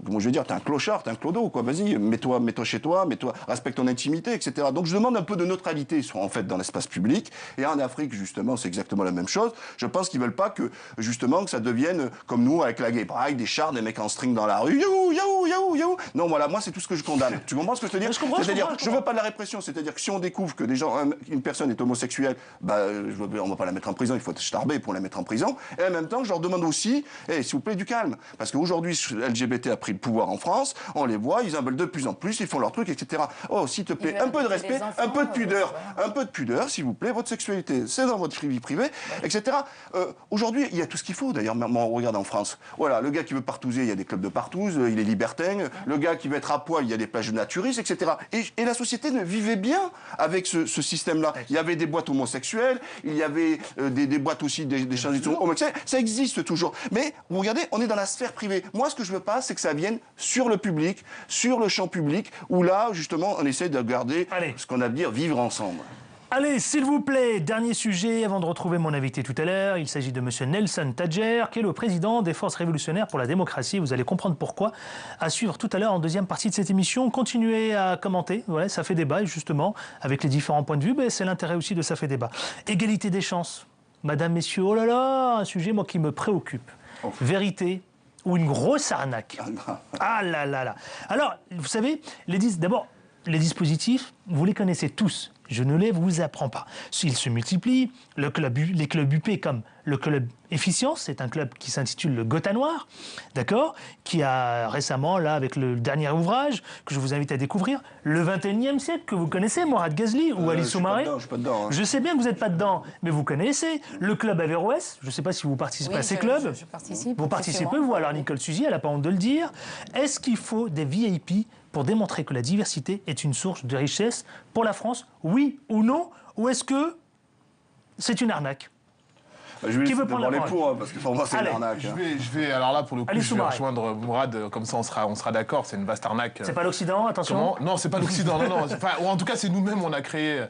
comment je vais dire, t'es un clochard, t'es un clodo, quoi. Vas-y, mets-toi chez toi, respecte ton intimité, etc. Donc je demande un peu de neutralité, en fait, dans l'espace public. Et en Afrique, justement, c'est exactement la même chose. Je pense qu'ils veulent pas que, justement, que ça devienne comme nous, avec la gay pride, des chars, des mecs en string dans la rue. Yaou, yaou, yaou, yaou. Non, voilà, moi, c'est tout ce que je condamne. Tu comprends ce que je te dis? C'est-à-dire, je veux pas de la répression. C'est-à-dire que si on découvre que une personne est homosexuelle, on va pas la mettre en prison, il faut être starber pour la mettre en prison. Et en même temps, je leur demande aussi, s'il vous plaît, du calme. Parce qu'aujourd'hui, LGBT a pris le pouvoir en France, on les voit, ils en veulent de plus en plus, ils font leur truc, etc. Oh, s'il te plaît, un peu de respect, un peu de pudeur, s'il vous plaît, votre sexualité, c'est dans votre vie privée, etc. Aujourd'hui, il y a tout ce qu'il faut, d'ailleurs, on regarde en France. Voilà, le gars qui veut partouzer, il y a des clubs de partouze, il est libertin. Le gars qui veut être à poil, il y a des plages naturistes, etc. Et la société ne vivait bien avec ce système-là. Il y avait des boîtes homosexuelles, il y avait des boîtes aussi, des chansons homosexuelles. Ça existe toujours. Mais, vous regardez, on est dans la sphère privée. Moi, ce que je veux pas, c'est que ça vienne sur le public, sur le champ public, où là, justement, on essaie de garder ce qu'on a à dire vivre ensemble. Allez, s'il vous plaît, dernier sujet avant de retrouver mon invité tout à l'heure. Il s'agit de M. Nelson Tadjer, qui est le président des Forces révolutionnaires pour la démocratie. Vous allez comprendre pourquoi. À suivre tout à l'heure en deuxième partie de cette émission. Continuez à commenter. Voilà, ça fait débat, justement, avec les différents points de vue. C'est l'intérêt aussi de ça fait débat. Égalité des chances. Madame, messieurs, oh là là, un sujet, moi, qui me préoccupe. Vérité ou une grosse arnaque? Ah là là là. Alors, vous savez, d'abord, les dispositifs, vous les connaissez tous. Je ne les vous apprends pas. Ils se multiplient. Les clubs UP comme le club Efficience, c'est un club qui s'intitule le Gotha Noir, d'accord, qui a récemment, là, avec le dernier ouvrage que je vous invite à découvrir, le 21e siècle, que vous connaissez, Morad Ghazli ou Ali Soumaré. Je suis pas dedans. Je sais bien que vous n'êtes pas dedans, mais vous connaissez le club Averroès. Je ne sais pas si vous participez à ces clubs. Je participe. Vous participez, vous. Alors Nicole Suzy, elle n'a pas honte de le dire. Est-ce qu'il faut des VIP pour démontrer que la diversité est une source de richesse pour la France? Oui ou non? Ou est-ce que c'est une arnaque? Qui veut prendre la parole? Parce que pour moi, c'est une arnaque. Je vais, alors là, pour le coup, je vais rejoindre Mourad, comme ça on sera d'accord, c'est une vaste arnaque. C'est pas l'Occident, attention. Non, c'est pas l'Occident, non. Ou en tout cas, c'est nous-mêmes, on a créé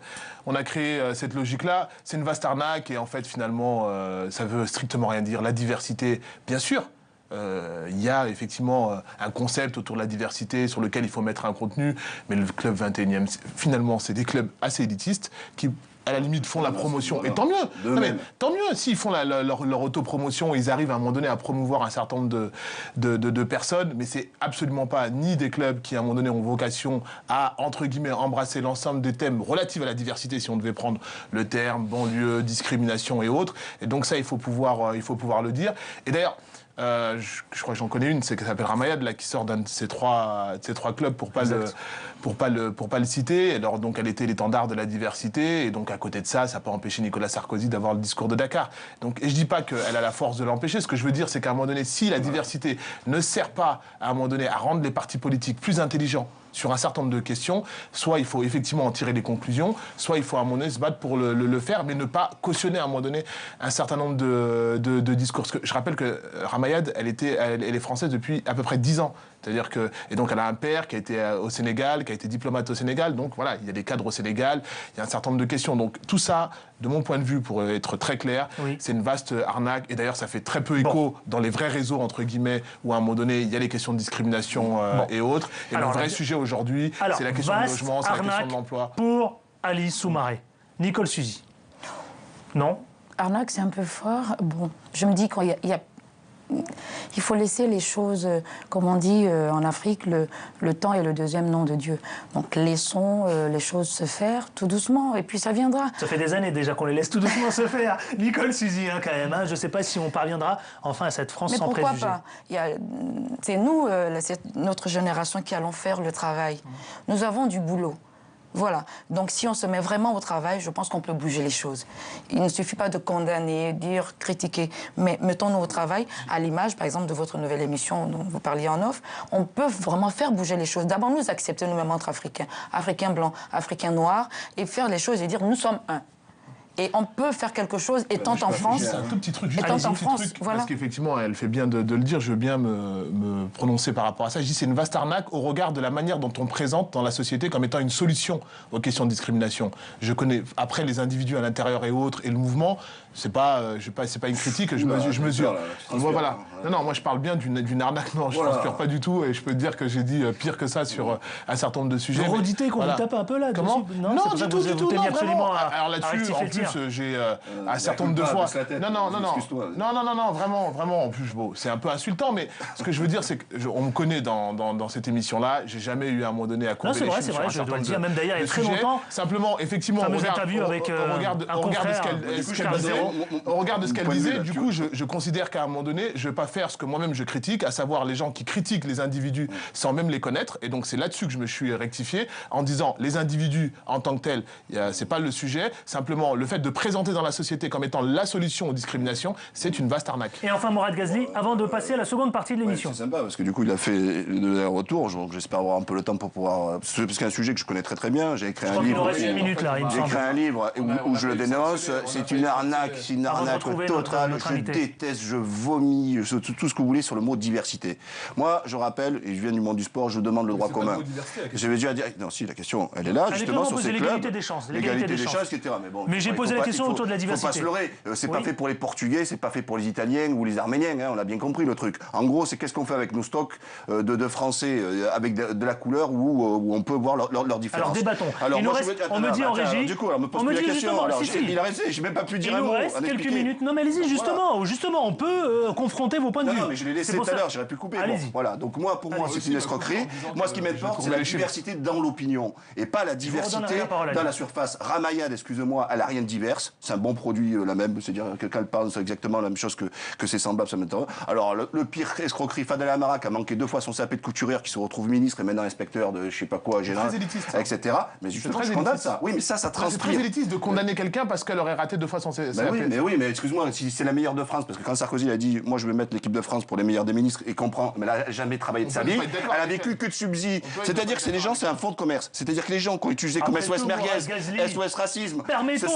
cette logique-là. C'est une vaste arnaque et en fait, finalement, ça veut strictement rien dire. La diversité, bien sûr. Il y a effectivement un concept autour de la diversité sur lequel il faut mettre un contenu, mais le club 21e, finalement, c'est des clubs assez élitistes qui, à la limite, font la promotion. Et tant mieux. Non, mais, tant mieux s'ils font leur autopromotion, ils arrivent à un moment donné à promouvoir un certain nombre de personnes, mais c'est absolument pas ni des clubs qui, à un moment donné, ont vocation à, entre guillemets, embrasser l'ensemble des thèmes relatifs à la diversité, si on devait prendre le terme, banlieue, discrimination et autres. Et donc ça, il faut pouvoir le dire. Et d'ailleurs, je crois que j'en connais une, c'est qui s'appelle Ramayad, là, qui sort d'un de ces trois clubs pour pas le citer. Alors donc elle était l'étendard de la diversité et donc à côté de ça, ça n'a pas empêché Nicolas Sarkozy d'avoir le discours de Dakar. Donc et je dis pas qu'elle a la force de l'empêcher. Ce que je veux dire, c'est qu'à un moment donné, si la diversité ne sert pas à un moment donné à rendre les partis politiques plus intelligents sur un certain nombre de questions, soit il faut effectivement en tirer des conclusions, soit il faut à un moment donné se battre pour le faire, mais ne pas cautionner à un moment donné un certain nombre de discours. Parce que je rappelle que Ramayad, elle est française depuis à peu près 10 ans. C'est-à-dire que... Et donc, elle a un père qui a été au Sénégal, qui a été diplomate au Sénégal. Donc, voilà, il y a des cadres au Sénégal, il y a un certain nombre de questions. Donc, tout ça, de mon point de vue, pour être très clair, c'est une vaste arnaque. Et d'ailleurs, ça fait très peu écho dans les vrais réseaux, entre guillemets, où à un moment donné, il y a les questions de discrimination et autres. Et le vrai sujet aujourd'hui, c'est la question du logement, c'est la question de l'emploi. Pour Alice Soumaré. Nicole Suzy. Non? Arnaque, c'est un peu fort. Bon, je me dis qu'il il faut laisser les choses, comme on dit en Afrique, le temps est le deuxième nom de Dieu. Donc laissons les choses se faire tout doucement et puis ça viendra. Ça fait des années déjà qu'on les laisse tout doucement se faire. Nicole Suzy, quand même. Je ne sais pas si on parviendra enfin à cette France sans préjugés. Mais pourquoi pas? C'est nous, c'est notre génération qui allons faire le travail. Nous avons du boulot. Voilà. Donc, si on se met vraiment au travail, je pense qu'on peut bouger les choses. Il ne suffit pas de condamner, dire, critiquer, mais mettons-nous au travail. À l'image, par exemple, de votre nouvelle émission dont vous parliez en off, on peut vraiment faire bouger les choses. D'abord, nous accepter nous-mêmes entre Africains, Africains blancs, Africains noirs, et faire les choses et dire nous sommes un. Et on peut faire quelque chose, étant en France. Un tout petit truc, voilà. Parce qu'effectivement, elle fait bien de le dire, je veux bien me prononcer par rapport à ça. Je dis c'est une vaste arnaque au regard de la manière dont on présente dans la société comme étant une solution aux questions de discrimination. Je connais, après les individus à l'intérieur et autres, et le mouvement, c'est pas une critique, je mesure. Voilà. Non, moi je parle bien d'une arnaque, non, je ne transpire pas du tout, et je peux te dire que j'ai dit pire que ça sur un certain nombre de sujets. Vous redites qu'on vous tape un peu là. Comment? Non, du tout, non, absolument. Alors là-dessus, en plus, j'ai un certain nombre de fois. Non, vraiment. En plus, c'est un peu insultant, mais ce que je veux dire, c'est qu'on me connaît dans cette émission-là. J'ai jamais eu à un moment donné à courber les cheveux. C'est vrai, je dois le dire, même d'ailleurs, il y a très longtemps. Simplement, effectivement, on regarde ce qu'elle disait. Du coup, je considère qu'à un moment donné, je vais pas faire ce que moi-même je critique, à savoir les gens qui critiquent les individus sans même les connaître. Et donc, c'est là-dessus que je me suis rectifié en disant les individus en tant que tels, c'est pas le sujet. Simplement, le fait de présenter dans la société comme étant la solution aux discriminations, c'est une vaste arnaque. Et enfin, Morad Ghazli, avant de passer à la seconde partie de l'émission. C'est sympa, parce que du coup, il a fait le retour. J'espère avoir un peu le temps pour pouvoir... Parce que c'est un sujet que je connais très très bien. J'ai écrit un livre. J'ai écrit un livre où je le dénonce. C'est une arnaque, totale. Je déteste, je vomis, tout ce que vous voulez sur le mot diversité. Moi, je rappelle, et je viens du monde du sport, je demande le droit commun. Je vais déjà dire... Non, si, la question, elle est là, justement, sur ces clubs. L'égalité des chances. L'égalité des chances, etc. Mais j'ai posé la question autour de la diversité. Faut pas se leurrer. C'est pas fait pour les Portugais, c'est pas fait pour les Italiens ou les Arméniens. On a bien compris le truc. En gros, c'est qu'est-ce qu'on fait avec nos stocks de Français avec de la couleur où on peut voir leurs différences. Alors débattons. On me dit en régie. Du coup, on me pose plus la question. Il a resté. J'ai même pas pu dire un mot. Il nous reste quelques minutes. Non, mais allez-y, justement, on peut confronter vos points de vue. Non, mais je l'ai laissé tout à l'heure. J'aurais pu couper. Voilà. Donc pour moi, c'est une escroquerie. Moi, ce qui m'importe, c'est la diversité dans l'opinion et pas la diversité dans la surface. Ramayad, excusez-moi, elle a rien de diverse. C'est un bon produit, la même. C'est-à-dire que quelqu'un parle, c'est exactement la même chose que c'est semblable, ça m'intéresse. Alors, le pire escroquerie, Fadela Amara, qui a manqué 2 fois son sapé de couturière, qui se retrouve ministre et maintenant inspecteur de je sais pas quoi, général, etc. Mais justement, je condamne ça. Oui, mais ça transpire. C'est très élitiste de condamner quelqu'un parce qu'elle aurait raté 2 fois son sapé. Mais excuse-moi, si c'est la meilleure de France, parce que quand Sarkozy a dit, moi je vais mettre l'équipe de France pour les meilleurs des ministres, et comprend, mais elle n'a jamais travaillé de sa vie, elle a vécu que de subsides. C'est-à-dire que c'est des gens, c'est un fonds de commerce. C'est-à-dire que les gens qui ont utilisé comme SOS Merguez, SOS Racisme, ce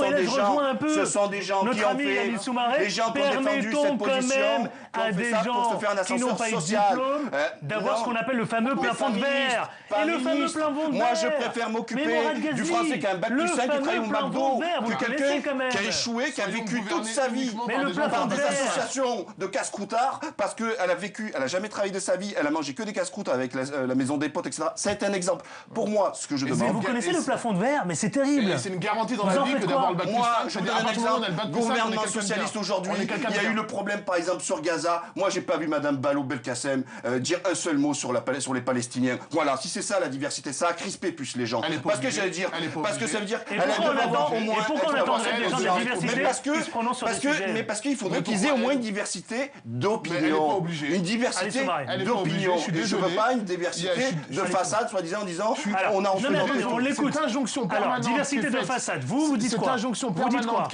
sont des gens qui ont fait, les gens qui ont défendu cette position, à des gens qui n'ont pas eu de diplôme, d'avoir ce qu'on appelle le fameux plafond de verre. Et le fameux plafond de verre. Moi, je préfère m'occuper du Français qui a un bac plus 5 qui travaille au McDo que quelqu'un qui a échoué, qui a vécu toute sa vie par des associations de casse-croûtards parce qu'elle a vécu, elle n'a jamais travaillé de sa vie, elle a mangé que des casse-croûtes avec la maison des potes, etc. C'est un exemple. Pour moi, ce que je demande. Vous connaissez le plafond de verre, mais c'est terrible. C'est une garantie dans la vie que d'avoir le bac plus 5. Moi, je vous donne un exemple. Gouvernement socialiste aujourd'hui, il y a eu le problème, par exemple, sur Gaza. Moi, j'ai pas vu Madame Balo Belkacem dire un seul mot sur les Palestiniens. Voilà, si c'est ça la diversité, ça a crispé plus les gens. Parce que j'allais dire, parce que ça veut dire, elle devait avoir au moins. Et pourquoi on attendrait des gens de la diversité qui se prononcent sur des sujets ? Mais parce qu'il faudrait qu'ils aient au moins une diversité d'opinion. Une diversité d'opinion. Et je veux pas une diversité de façade, soi-disant en disant on a on l'écoute. Cette injonction permanente. Alors, diversité de façade. Vous dites quoi ? Cette injonction invitation permanente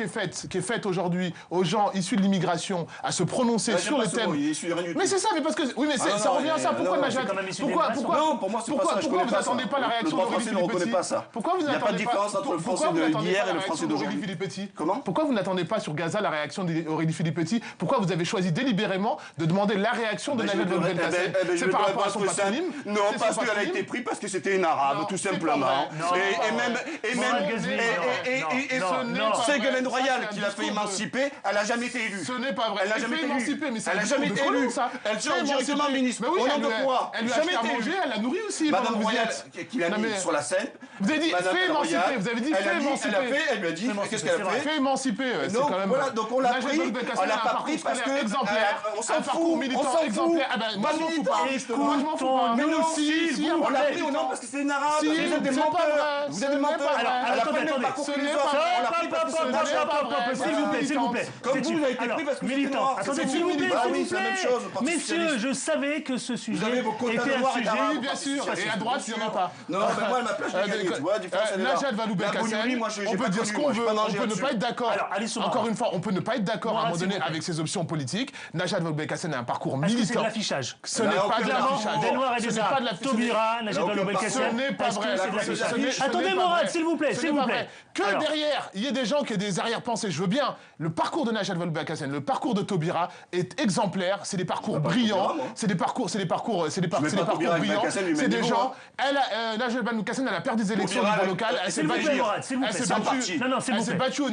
qui est faite aujourd'hui aux gens issus de l'immigration à se prononcer sur le thème. Mais c'est ça, mais parce que oui, mais ça revient à ça. Pourquoi Najat? Pourquoi pour moi, c'est pas ça. Pourquoi vous n'attendez pas la réaction d'Aurélie Filippetti? Pourquoi vous n'attendez pas ça? Pourquoi vous n'attendez pas la réaction d'Aurélie Filippetti? Comment? Pourquoi vous n'attendez pas sur Gaza la réaction d'Aurélie Filippetti? Pourquoi vous avez choisi délibérément de demander la réaction de Najat Vallaud-Belkacem? C'est par rapport à son patronyme? Non, parce qu'elle a été prise parce que c'était une arabe, tout simplement. Et Ségolène Royal, qui l'a fait émanciper, elle n'a jamais été élue. Ce n'est pas vrai. Elle n'a jamais été élue. Elle n'a jamais été élue. Elle change directement ministre. Au nom de quoi? Elle lui a acheté à manger, elle l'a nourri aussi. Madame Royal, qui l'a mis sur la scène. Vous avez dit fait émanciper. Vous avez dit fait émanciper. Elle lui a dit qu'est-ce qu'elle a fait? Fait émanciper. C'est quand même. Voilà, donc on l'a pris. On l'a pas pris parce que exemplaire. On s'en fout. Militant exemplaire. Moi je m'en fous pas. Moi je m'en fous pas. Mais aussi, on l'a pris ou non parce que c'est une arabe. Vous êtes des menteurs. Vous êtes des menteurs. Attendez. S'il vous plaît. Comme vous avez été pris parce que militant. Attendez, s'il vous plaît. Messieurs, je savais que ce sujet était un sujet. Oui, bien sûr. Et à droite, il n'y en a pas. Non, mais moi, à ma place, je l'ai gagné. Tu vois, Najat Vallaud-Belkacem, on peut dire ce qu'on veut, on peut ne pas être d'accord. Encore une fois, on peut ne pas être d'accord à un moment donné avec ses options politiques. Najat Vallaud-Belkacem a un parcours militant. C'est de l'affichage. Ce n'est pas de l'affichage. Des Noirs et des Arabes. Taubira, Najat Vallaud-Belkacem. Ce n'est pas vrai. Attendez, Mourad, s'il vous plaît. Que derrière, il y ait des gens qui aient des arrière-pensées. Je veux bien. Le parcours de Najat Vallaud-Belkacem, le parcours de Taubira est exemplaire. C'est des parcours brillants. C'est des parcours brillants. C'est des gens. Najat Vallaud-Belkacem, elle a perdu des élections au niveau local. Elle s'est battue au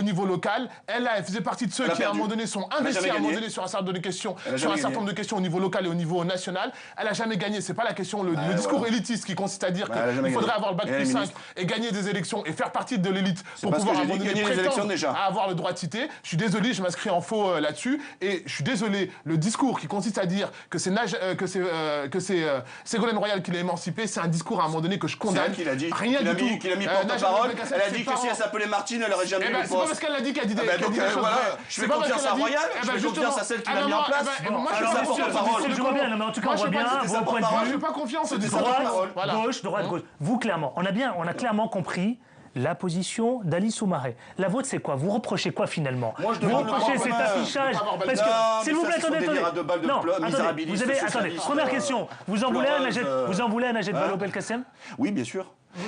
niveau local. Elle faisait partie de ceux qui, à un moment donné, sont investis à un moment donné sur un certain nombre de questions, au niveau local et au niveau national. Elle n'a jamais gagné. C'est pas la question. Le discours élitiste qui consiste à dire qu'il faudrait avoir le bac plus 5 et gagner des élections et faire partie de l'élite pour pouvoir à un moment donné prétendre à avoir le droit de citer. Je suis désolé, je m'inscris en faux là-dessus. Et je suis désolé, le discours qui consiste à dire que c'est Ségolène Royal qui l'a émancipée, c'est un discours à un moment donné que je condamne. C'est elle qui l'a dit. Rien du tout. Qui l'a mis porte-parole. Elle a dit que si elle s'appelait Martine, elle aurait jamais eu le poste. C'est pas parce qu'elle l'a dit qu'elle a dit des choses vraies. Je fais confiance à Royal, je fais confiance à celle qui l'a mis en place. Moi, je vois bien, mais en tout cas, on voit bien vos points de vue. Je fais pas confiance au droite, gauche. Vous, clairement, on a clairement compris la position d'Ali Soumaré. La vôtre, c'est quoi? Vous reprochez quoi finalement? Vous reprochez cet affichage? Parce que, s'il vous plaît, attendez. Non, attendez, première question. Vous en voulez à Najat Vallaud-Belkacem? Oui, bien sûr.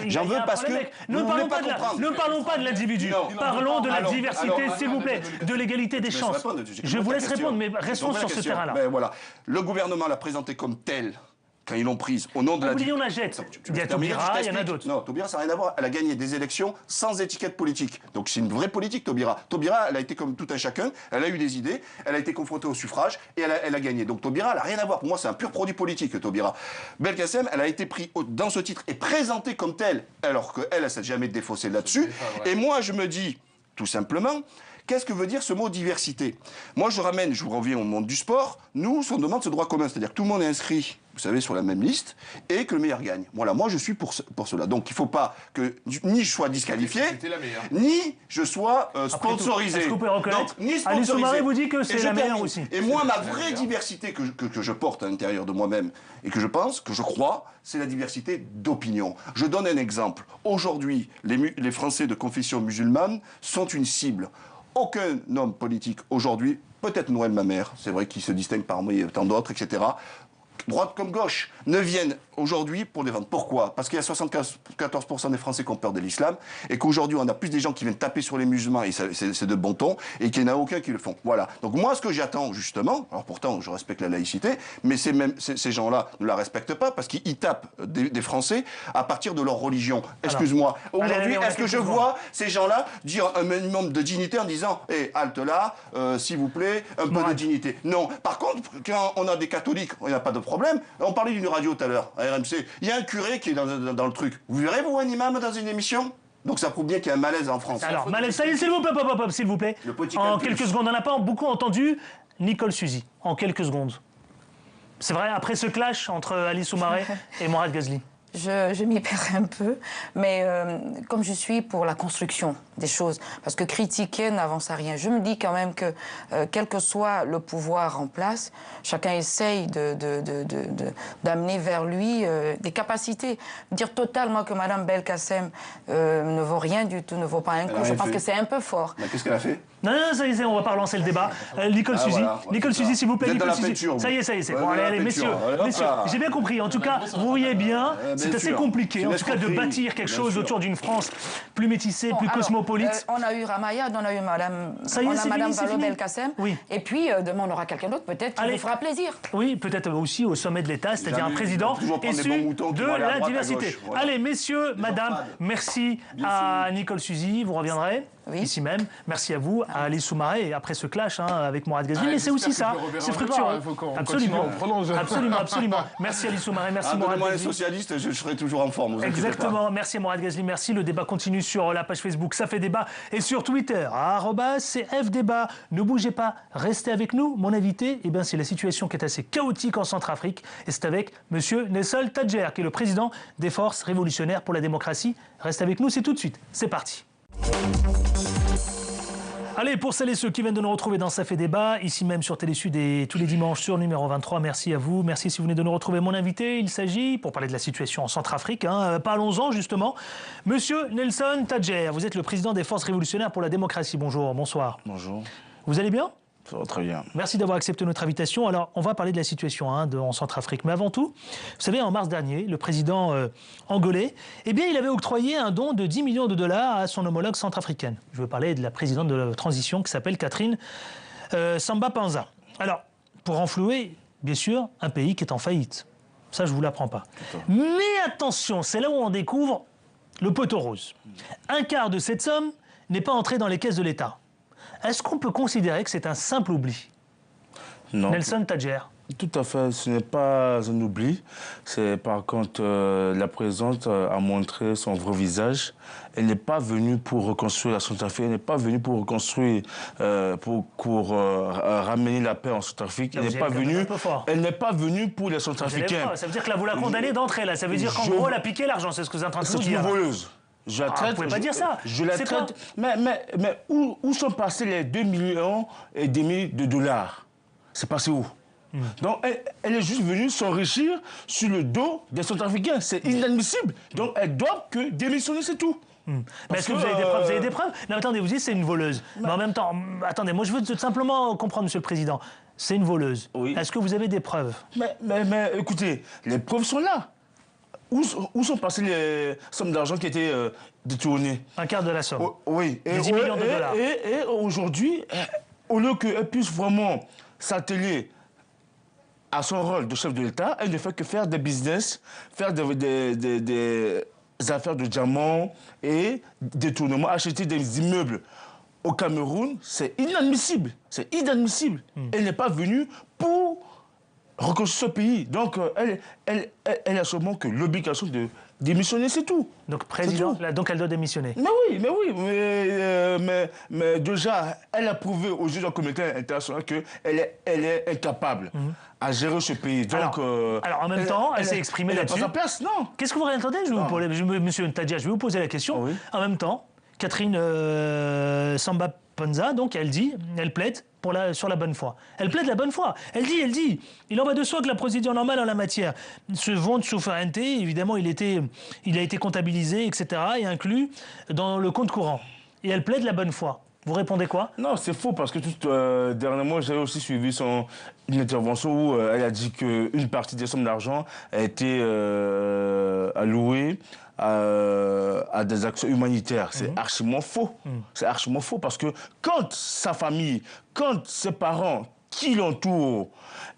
J'en veux parce que ne parlons pas de l'individu. Parlons de la diversité, s'il vous plaît, de l'égalité des chances. Je vous laisse répondre, mais restons sur ce terrain-là. Voilà. Le gouvernement l'a présenté comme tel. Quand ils l'ont prise, au nom de la... Oublions la jette. Il y a Taubira, il y en a d'autres. Non, Taubira, ça n'a rien à voir. Elle a gagné des élections sans étiquette politique. Donc c'est une vraie politique, Taubira. Taubira, elle a été comme tout un chacun. Elle a eu des idées. Elle a été confrontée au suffrage et elle a gagné. Donc Taubira, elle n'a rien à voir. Pour moi, c'est un pur produit politique, Taubira. Belkacem, elle a été prise dans ce titre et présentée comme telle, alors qu'elle, elle s'est jamais défaussée là-dessus. Et moi, je me dis, tout simplement... Qu'est-ce que veut dire ce mot diversité? Moi, je vous reviens au monde du sport. Nous, on demande ce droit commun, c'est-à-dire que tout le monde est inscrit, vous savez, sur la même liste, et que le meilleur gagne. Voilà, moi, je suis pour cela. Donc, il ne faut pas que ni je sois disqualifié, ni je sois sponsorisé. Est-ce que vous pouvez reconnaître? Ali Soumaré vous dit que c'est la meilleure aussi. Et moi, ma vraie diversité que je porte à l'intérieur de moi-même, et que je pense, que je crois, c'est la diversité d'opinion. Je donne un exemple. Aujourd'hui, les Français de confession musulmane sont une cible. Aucun homme politique aujourd'hui, peut-être Noël Mamère, c'est vrai qu'il se distingue parmi tant d'autres, etc., droite comme gauche, ne viennent aujourd'hui pour les vendre. Pourquoi? Parce qu'il y a 74% des Français qui ont peur de l'islam et qu'aujourd'hui, on a plus des gens qui viennent taper sur les musulmans et c'est de bon ton et qu'il n'y en a aucun qui le font. Voilà. Donc moi, ce que j'attends justement, alors pourtant, je respecte la laïcité, mais ces gens-là ne la respectent pas parce qu'ils tapent des Français à partir de leur religion. Excuse-moi. Aujourd'hui, est-ce que je vois ces gens-là dire un minimum de dignité en disant « Hé, halte là, s'il vous plaît, un peu de dignité ». Non. Par contre, quand on a des catholiques, il n'y a pas de problème. On parlait d'une radio tout à l'heure, à RMC. Il y a un curé qui est dans le truc. Vous verrez, vous, un imam dans une émission? Donc ça prouve bien qu'il y a un malaise en France. Alors, malaise, s'il vous plaît. En quelques secondes, on n'a pas beaucoup entendu Nicole Suzy. En quelques secondes. C'est vrai, après ce clash entre Ali Soumaré et Mourad Ghazli. je m'y perds un peu, mais comme je suis pour la construction des choses, parce que critiquer n'avance à rien, je me dis quand même que, quel que soit le pouvoir en place, chacun essaye d'amener vers lui des capacités. Dire totalement que Mme Belkacem ne vaut rien du tout, ne vaut pas un coup, je pense que c'est un peu fort. Qu'est-ce qu'elle a fait? Non, ça y est, on va pas relancer le débat. Nicole Suzy, voilà, Nicole Suzy, s'il vous plaît, Nicole Suzy. Ça y est, c'est bon. Allez, messieurs, Hop là. j'ai bien compris. En tout cas, vous voyez bien, c'est assez compliqué, en tout cas, de bâtir quelque chose autour d'une France plus métissée, plus cosmopolite. On a eu Ramayad, on a eu Mme Vallaud-Belkacem. Oui. Et puis, demain, on aura quelqu'un d'autre, peut-être, qui nous fera plaisir. Oui, peut-être aussi au sommet de l'État, c'est-à-dire un président issu de la diversité. Allez, messieurs, madame, merci à Nicole Suzy. Vous reviendrez ici même. Merci à vous, à Alice Soumaré, après ce clash avec Mourad Ghazouani. Mais c'est aussi ça, c'est fructueux. Absolument. Absolument. Merci Alice Soumaré, merci Mourad Ghazouani. Les socialistes, je serai toujours en forme. Exactement. Merci à Mourad Ghazouani, merci. Le débat continue sur la page Facebook, ça fait débat, et sur Twitter, @CFDébat. Ne bougez pas, restez avec nous. Mon invité, c'est la situation qui est assez chaotique en Centrafrique, et c'est avec Monsieur Nelson Tadjer, qui est le président des Forces révolutionnaires pour la démocratie. Restez avec nous, c'est tout de suite. C'est parti. Allez, pour celles et ceux qui viennent de nous retrouver dans Ça fait débat, ici même sur Télésud et tous les dimanches sur numéro 23, merci à vous. Merci si vous venez de nous retrouver. Mon invité, il s'agit, pour parler de la situation en Centrafrique, parlons-en justement, Monsieur Nelson Tadjer. Vous êtes le président des Forces révolutionnaires pour la démocratie. Bonjour, bonsoir. Bonjour. Vous allez bien ? Ça va très bien. Merci d'avoir accepté notre invitation. Alors, on va parler de la situation en Centrafrique. Mais avant tout, vous savez, en mars dernier, le président angolais, il avait octroyé un don de 10 millions de dollars à son homologue centrafricaine. Je veux parler de la présidente de la transition qui s'appelle Catherine Samba Panza. Alors, pour renflouer, bien sûr, un pays qui est en faillite. Ça, je ne vous l'apprends pas. Mais attention, c'est là où on découvre le poteau rose. Un quart de cette somme n'est pas entré dans les caisses de l'État. Est-ce qu'on peut considérer que c'est un simple oubli? Non. Nelson Tadjer. Tout à fait, ce n'est pas un oubli. C'est par contre, la présidente a montré son vrai visage. Elle n'est pas venue pour reconstruire la Centrafrique, elle n'est pas venue pour reconstruire, pour ramener la paix en Centrafrique. Elle n'est pas venue pour les Centrafricains. Ça veut dire que là, vous la condamnez d'entrée, là. Ça veut dire qu'en gros, elle a piqué l'argent, c'est ce que vous êtes en train de nous dire. C'est une voleuse. Je la traite, vous ne pouvez pas dire ça. Je la traite. Mais où sont passés les 2,5 millions de dollars? C'est passé où? Donc, elle est juste venue s'enrichir sur le dos des Centrafricains. C'est inadmissible. Donc, elle doit que démissionner, c'est tout. Mais est-ce que vous avez des preuves? Vous avez des preuves? Non, attendez, vous dites c'est une voleuse. Mais en même temps, attendez, moi je veux tout simplement comprendre, Monsieur le Président. C'est une voleuse. Oui. Est-ce que vous avez des preuves? Mais écoutez, les preuves sont là. Où sont passées les sommes d'argent qui étaient détournées? Un quart de la somme. Oui. Et 10 millions de dollars. Et aujourd'hui, au lieu qu'elle puisse vraiment s'atteler à son rôle de chef de l'État, elle ne fait que faire des business, faire des affaires de diamants et détournements, acheter des immeubles au Cameroun. C'est inadmissible. C'est inadmissible. Elle n'est pas venue pour reconstruire ce pays. Donc, elle a seulement que l'obligation de démissionner, c'est tout. Donc, président, donc elle doit démissionner. Mais déjà, elle a prouvé aux juges de la communauté internationale qu'elle est incapable à gérer ce pays. Donc, alors en même temps, elle s'est exprimée là-dessus. Elle n'a pas sa place, non. Qu'est-ce que vous attendez? Monsieur Tadjer, je vais vous poser la question. Oui. En même temps, Catherine Samba Panza, donc, elle plaide sur la bonne foi. Elle plaide la bonne foi. Elle dit, il en va de soi que la procédure normale en la matière, ce vent de souveraineté, évidemment, il a été comptabilisé, etc., et inclus dans le compte courant. Et elle plaide la bonne foi. Vous répondez quoi? Non, c'est faux, parce que dernièrement, j'avais aussi suivi une intervention où elle a dit qu'une partie des sommes d'argent a été allouée à des actions humanitaires. C'est archiment faux. C'est archiment faux, parce que quand sa famille, quand ses parents qui l'entourent,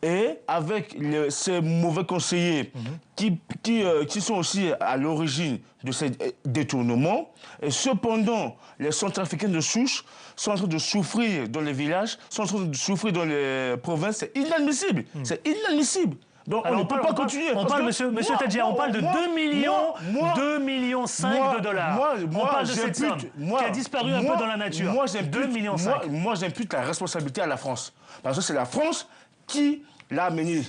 et avec ces mauvais conseillers qui sont aussi à l'origine de ces détournements, et cependant, les Centrafricains de souche sont en train de souffrir dans les villages, sont en train de souffrir dans les provinces, c'est inadmissible. C'est inadmissible. Donc alors, on ne peut pas continuer. On parle, monsieur Tadjer, on parle de 2,5 millions de dollars. On parle de cette somme qui a disparu un peu dans la nature. 2,5 millions. Moi, j'impute la responsabilité à la France. Parce que c'est la France qui l'a amené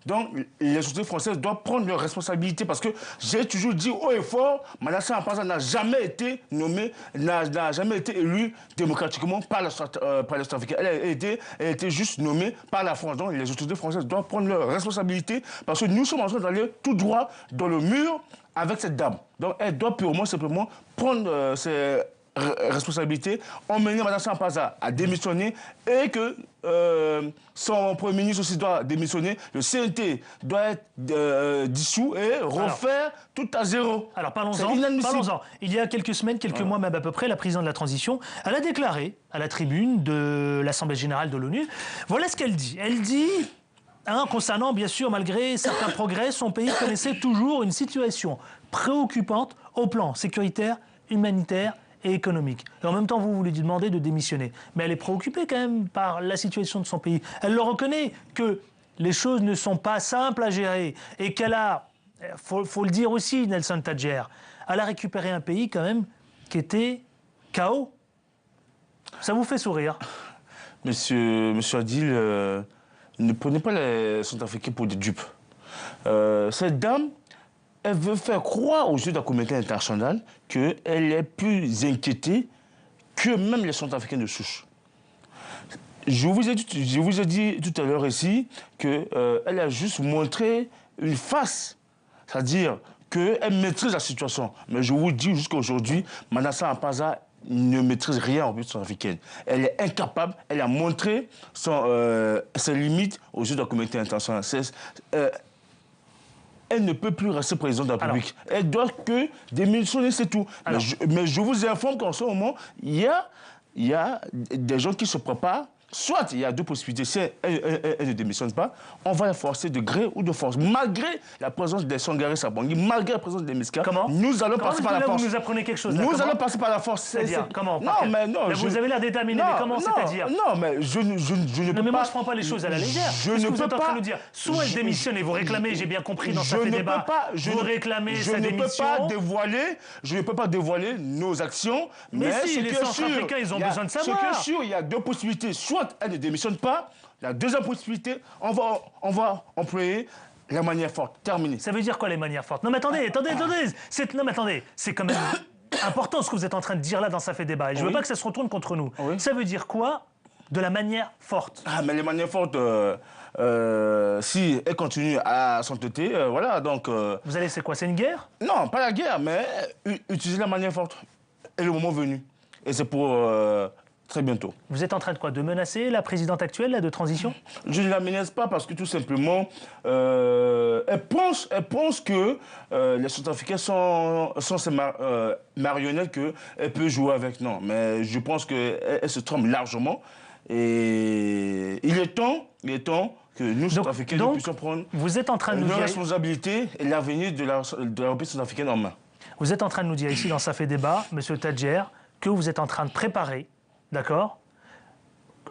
Donc, les autorités françaises doivent prendre leurs responsabilités parce que j'ai toujours dit haut et fort, Manasseh Ampaza n'a jamais été nommé, n'a jamais été élu démocratiquement par l'Est africain. Elle a été juste nommée par la France. Donc, les autorités françaises doivent prendre leurs responsabilités parce que nous sommes en train d'aller tout droit dans le mur avec cette dame. Donc, elle doit purement, simplement prendre ses responsabilité, emmener Manasseh Ampaza à démissionner et que son Premier ministre aussi doit démissionner. Le CNT doit être dissous et refaire tout à zéro. Alors parlons-en. Il y a quelques semaines, quelques mois même à peu près, la présidente de la transition, elle a déclaré à la tribune de l'Assemblée générale de l'ONU, voilà ce qu'elle dit. Elle dit... concernant, bien sûr, malgré certains progrès, son pays connaissait toujours une situation préoccupante au plan sécuritaire, humanitaire et économique. Et en même temps, vous lui demandez de démissionner. Mais elle est préoccupée quand même par la situation de son pays. Elle le reconnaît que les choses ne sont pas simples à gérer et qu'elle a, faut le dire aussi, Nelson Tadjer, elle a récupéré un pays quand même qui était chaos. Ça vous fait sourire? Monsieur Adil, ne prenez pas les Centrafricains pour des dupes. Cette dame, elle veut faire croire aux yeux de la communauté internationale qu'elle est plus inquiétée que même les Centrafricains de souche. Je vous ai dit tout à l'heure ici qu'elle a juste montré une face, c'est-à-dire qu'elle maîtrise la situation. Mais je vous dis jusqu'à aujourd'hui, Manasseh Ampaza ne maîtrise rien en politique centrafricaine. Elle est incapable, elle a montré ses limites aux yeux de la communauté internationale. Elle ne peut plus rester présidente de la République. Elle doit que démissionner, c'est tout. Mais je vous informe qu'en ce moment, il y a des gens qui se préparent. Soit il y a deux possibilités. Si elle ne démissionne pas, on va la forcer de gré ou de force. Malgré la présence des Sangaré Sabangui, malgré la présence des Miska, nous allons passer par la force. Vous nous apprenez quelque chose. Nous allons passer par la force. C'est-à-dire, comment? Non, mais non. Vous avez l'air déterminé, mais comment c'est-à-dire? Non, mais je ne peux pas... Mais moi, je ne prends pas les choses à la légère. Je ne peux pas... Vous êtes en train de nous dire, soit elle démissionne et vous réclamez, j'ai bien compris dans ce débat, vous réclamez sa démission. Je ne peux pas dévoiler nos actions, mais si, les Centrafricains, ils ont besoin de savoir. Ce qui est sûr, il y a deux possibilités. Soit elle ne démissionne pas, la deuxième possibilité, on va employer la manière forte. Terminé. Ça veut dire quoi, les manières fortes? Non, mais attendez. Non, mais attendez. C'est quand même important ce que vous êtes en train de dire là dans Ça fait débat. Et je veux pas que ça se retourne contre nous. Oui. Ça veut dire quoi, de la manière forte? Mais les manières fortes, si elle continue à s'entêter, voilà, donc... Vous allez, c'est quoi? C'est une guerre? Non, pas la guerre, mais utiliser la manière forte. Et le moment venu. Et c'est pour... très bientôt. Vous êtes en train de quoi? De menacer la présidente actuelle là, de transition? Je ne la menace pas parce que tout simplement, elle pense que les Centrafricains sont ces marionnettes qu'elle peut jouer avec. Non, mais je pense qu'elle se trompe largement. Et il est temps que nous, Centrafricains, nous puissions prendre vous êtes en train de nous dire... responsabilité et l'avenir de la République centrafricaine en main. Vous êtes en train de nous dire ici dans Ça fait débat, Monsieur Tadjer, que vous êtes en train de préparer, d'accord,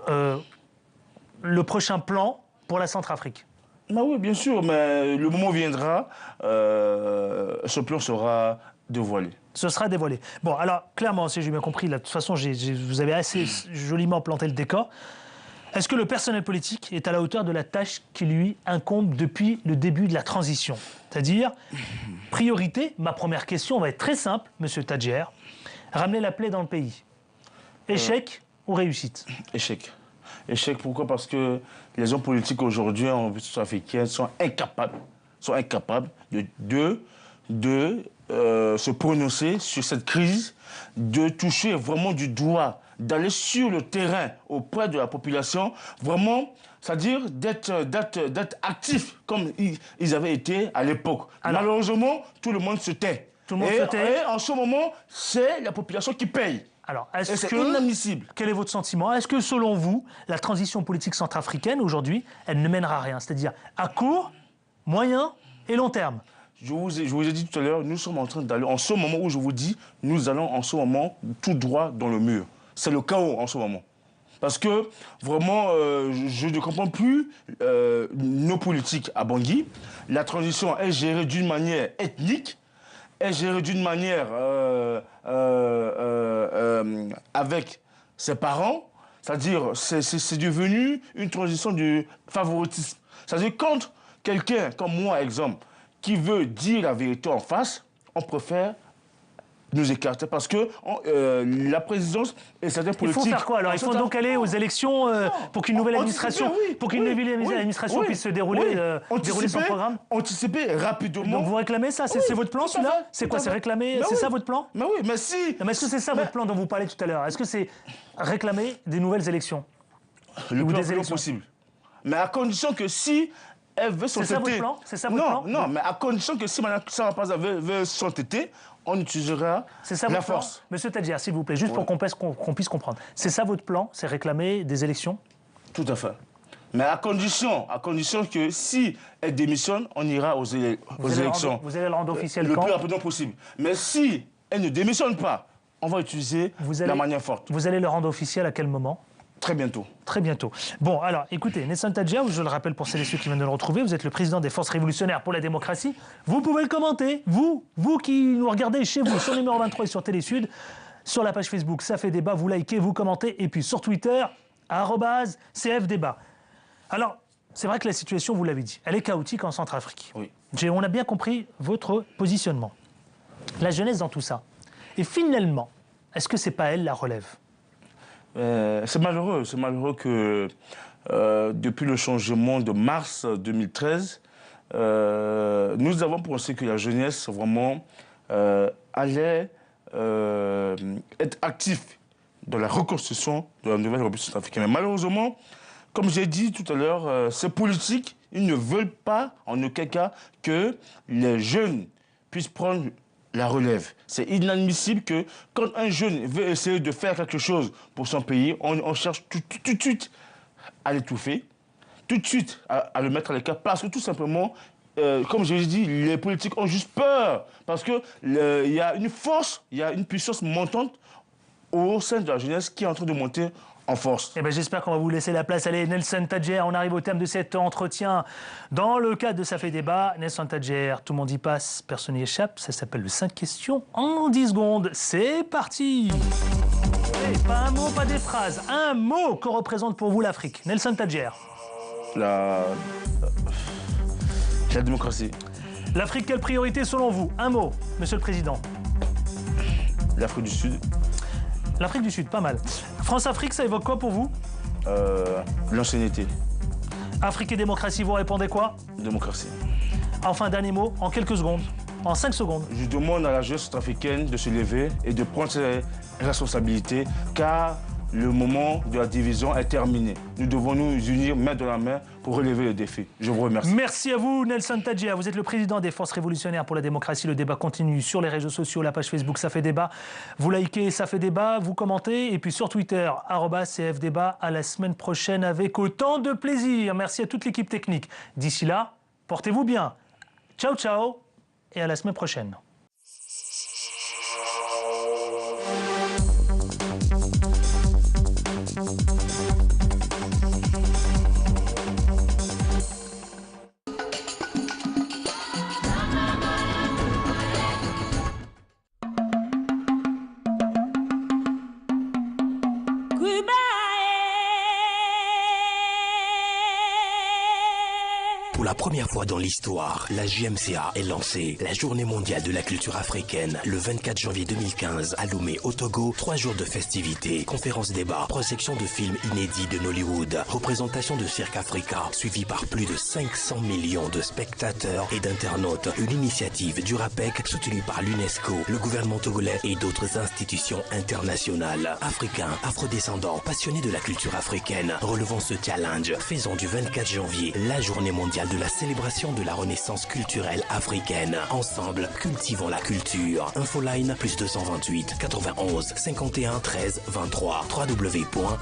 le prochain plan pour la Centrafrique. Bah oui, bien sûr, mais le moment viendra, ce plan sera dévoilé. Ce sera dévoilé. Bon, alors, clairement, si j'ai bien compris, là, de toute façon, vous avez assez joliment planté le décor. Est-ce que le personnel politique est à la hauteur de la tâche qui lui incombe depuis le début de la transition? C'est-à-dire, priorité, ma première question va être très simple, Monsieur Tadjer, ramener la paix dans le pays. Échec ou réussite? Échec. Échec, pourquoi? Parce que les hommes politiques aujourd'hui en République centrafricaine sont incapables de se prononcer sur cette crise, de toucher vraiment du doigt, d'aller sur le terrain auprès de la population, vraiment, c'est-à-dire d'être actifs comme ils avaient été à l'époque. Malheureusement, tout le monde se tait. Tout le monde se tait. Et en ce moment, c'est la population qui paye. Alors, c'est inadmissible. Quel est votre sentiment? Est-ce que, selon vous, la transition politique centrafricaine, aujourd'hui, elle ne mènera à rien? C'est-à-dire à court, moyen et long terme? Je vous ai dit tout à l'heure, nous sommes en train d'aller, en ce moment où je vous dis, nous allons en ce moment tout droit dans le mur. C'est le chaos en ce moment. Parce que, vraiment, je ne comprends plus nos politiques à Bangui. La transition est gérée d'une manière ethnique, est gérée d'une manière avec ses parents. C'est-à-dire, c'est devenu une transition du favoritisme. C'est-à-dire, quand quelqu'un comme moi, exemple, qui veut dire la vérité en face, on préfère nous écarter parce que la présidence et certains politiques... Il faut faire quoi alors? Il faut donc aller aux élections pour qu'une nouvelle administration, puisse se dérouler, son programme? Anticiper rapidement. Donc vous réclamez ça? C'est votre plan celui-là? C'est quoi? C'est réclamer? C'est ça votre plan? Mais oui, mais si... Mais est-ce que c'est ça votre plan dont vous parlez tout à l'heure? Est-ce que c'est réclamer des nouvelles élections? Le plus rapidement possible. Mais à condition que si... Elle veut s'entêter. C'est ça votre plan? Non, mais à condition que si Mme Sarah Paza veut s'entêter, on utilisera la force. Monsieur Tadjer, s'il vous plaît, juste pour qu'on puisse comprendre. C'est ça votre plan? C'est réclamer des élections? Tout à fait. Mais à condition que si elle démissionne, on ira aux élections. Vous allez le rendre officiel quand? Le plus rapidement possible. Mais si elle ne démissionne pas, on va utiliser la manière forte. Vous allez le rendre officiel à quel moment? Très bientôt. Très bientôt. Bon, alors, écoutez, Nelson Tadjer, je le rappelle pour celles et ceux qui viennent de le retrouver, vous êtes le président des Forces révolutionnaires pour la démocratie. Vous pouvez le commenter, vous qui nous regardez chez vous, sur numéro 23 et sur Télé Sud, sur la page Facebook, ça fait débat, vous likez, vous commentez, et puis sur Twitter, @CFDébat. Alors, c'est vrai que la situation, vous l'avez dit, elle est chaotique en Centrafrique. Oui. On a bien compris votre positionnement. La jeunesse dans tout ça. Et finalement, est-ce que c'est pas elle la relève? C'est malheureux que depuis le changement de mars 2013, nous avons pensé que la jeunesse vraiment allait être active dans la reconstruction de la nouvelle République centrafricaine. Mais malheureusement, comme j'ai dit tout à l'heure, ces politiques, ils ne veulent pas en aucun cas que les jeunes puissent prendre la relève. C'est inadmissible que quand un jeune veut essayer de faire quelque chose pour son pays, on cherche tout de suite à l'étouffer, tout de suite à le mettre à l'écart, parce que tout simplement, comme je l'ai dit, les politiques ont juste peur, parce qu'il y a une force, il y a une puissance montante au sein de la jeunesse qui est en train de monter en force. Eh ben, j'espère qu'on va vous laisser la place. Allez, Nelson Tadjer, on arrive au terme de cet entretien. Dans le cadre de Ça fait débat, Nelson Tadjer, tout le monde y passe, personne n'y échappe. Ça s'appelle le 5 questions en 10 secondes. C'est parti. Allez, pas un mot, pas des phrases. Un mot que représente pour vous l'Afrique. Nelson Tadjer. La démocratie. L'Afrique, quelle priorité selon vous? Un mot, Monsieur le Président. L'Afrique du Sud. L'Afrique du Sud, pas mal. France-Afrique, ça évoque quoi pour vous? L'ancienneté. Afrique et démocratie, vous répondez quoi? Démocratie. Enfin, dernier mot, en quelques secondes, en 5 secondes. Je demande à la jeunesse centrafricaine de se lever et de prendre ses responsabilités, car le moment de la division est terminé. Nous devons nous unir main dans la main pour relever le défi. Je vous remercie. Merci à vous, Nelson Tadjer. Vous êtes le président des Forces révolutionnaires pour la démocratie. Le débat continue sur les réseaux sociaux, la page Facebook Ça fait débat. Vous likez Ça fait débat, vous commentez. Et puis sur Twitter, @CFDébat. À la semaine prochaine avec autant de plaisir. Merci à toute l'équipe technique. D'ici là, portez-vous bien. Ciao, ciao. Et à la semaine prochaine. Pour la première fois dans l'histoire, la JMCA est lancée la Journée mondiale de la culture africaine le 24 janvier 2015 à Lomé au Togo. 3 jours de festivités, conférences débats, projection de films inédits de Nollywood, représentation de Cirque Africa, suivie par plus de 500 millions de spectateurs et d'internautes. Une initiative du RAPEC soutenue par l'UNESCO, le gouvernement togolais et d'autres institutions internationales. Africains, afrodescendants, passionnés de la culture africaine, relevons ce challenge. Faisons du 24 janvier la Journée mondiale de la célébration de la renaissance culturelle africaine. Ensemble, cultivons la culture. Infoline +228 91 51 13 23 www.jmca.in.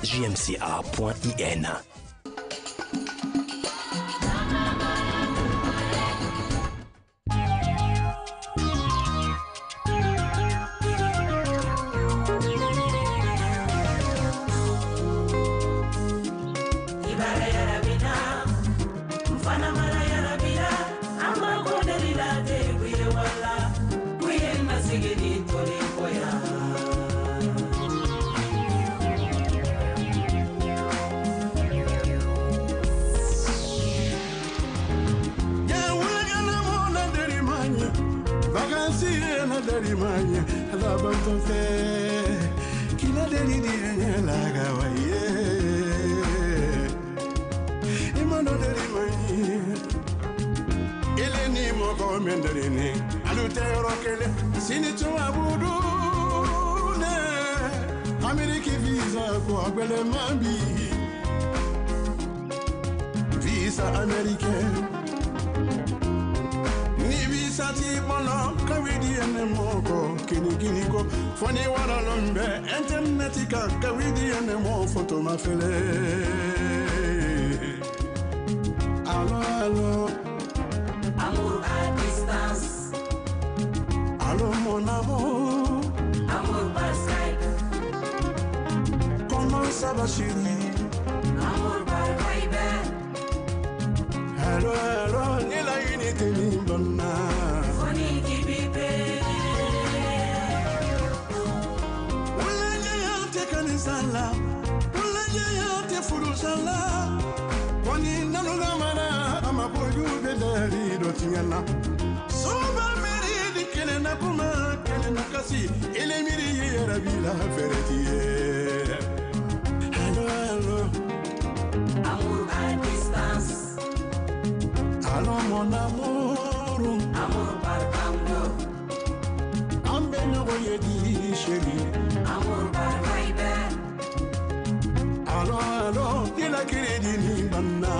dari manye ala bantofe kila dari dia la gawaye imano dari manye eleni moko mendarini alute rokele sinitu abudu ne Ameriki visa ko agbele mambi visa américaine ni visa ti bono kawidi ene moko kini ko foni wala lombe internet ka kawidi ene mo photo ma fele allo amour à distance allo mon amour amour par Skype comment ça va chérie amour par Viber allo ni la unité ni bonna foni qui bipe wala ya te kanisala wala ya te furusala wani nanu gamana ama boju bedari do tingana soba meri di kelena kuma kelena kasi ele miri yera bila feretiye allo amour à distance allo mon amour amour par tango ambe no yedi chérie amour par Viber allo ni la crédit ni banna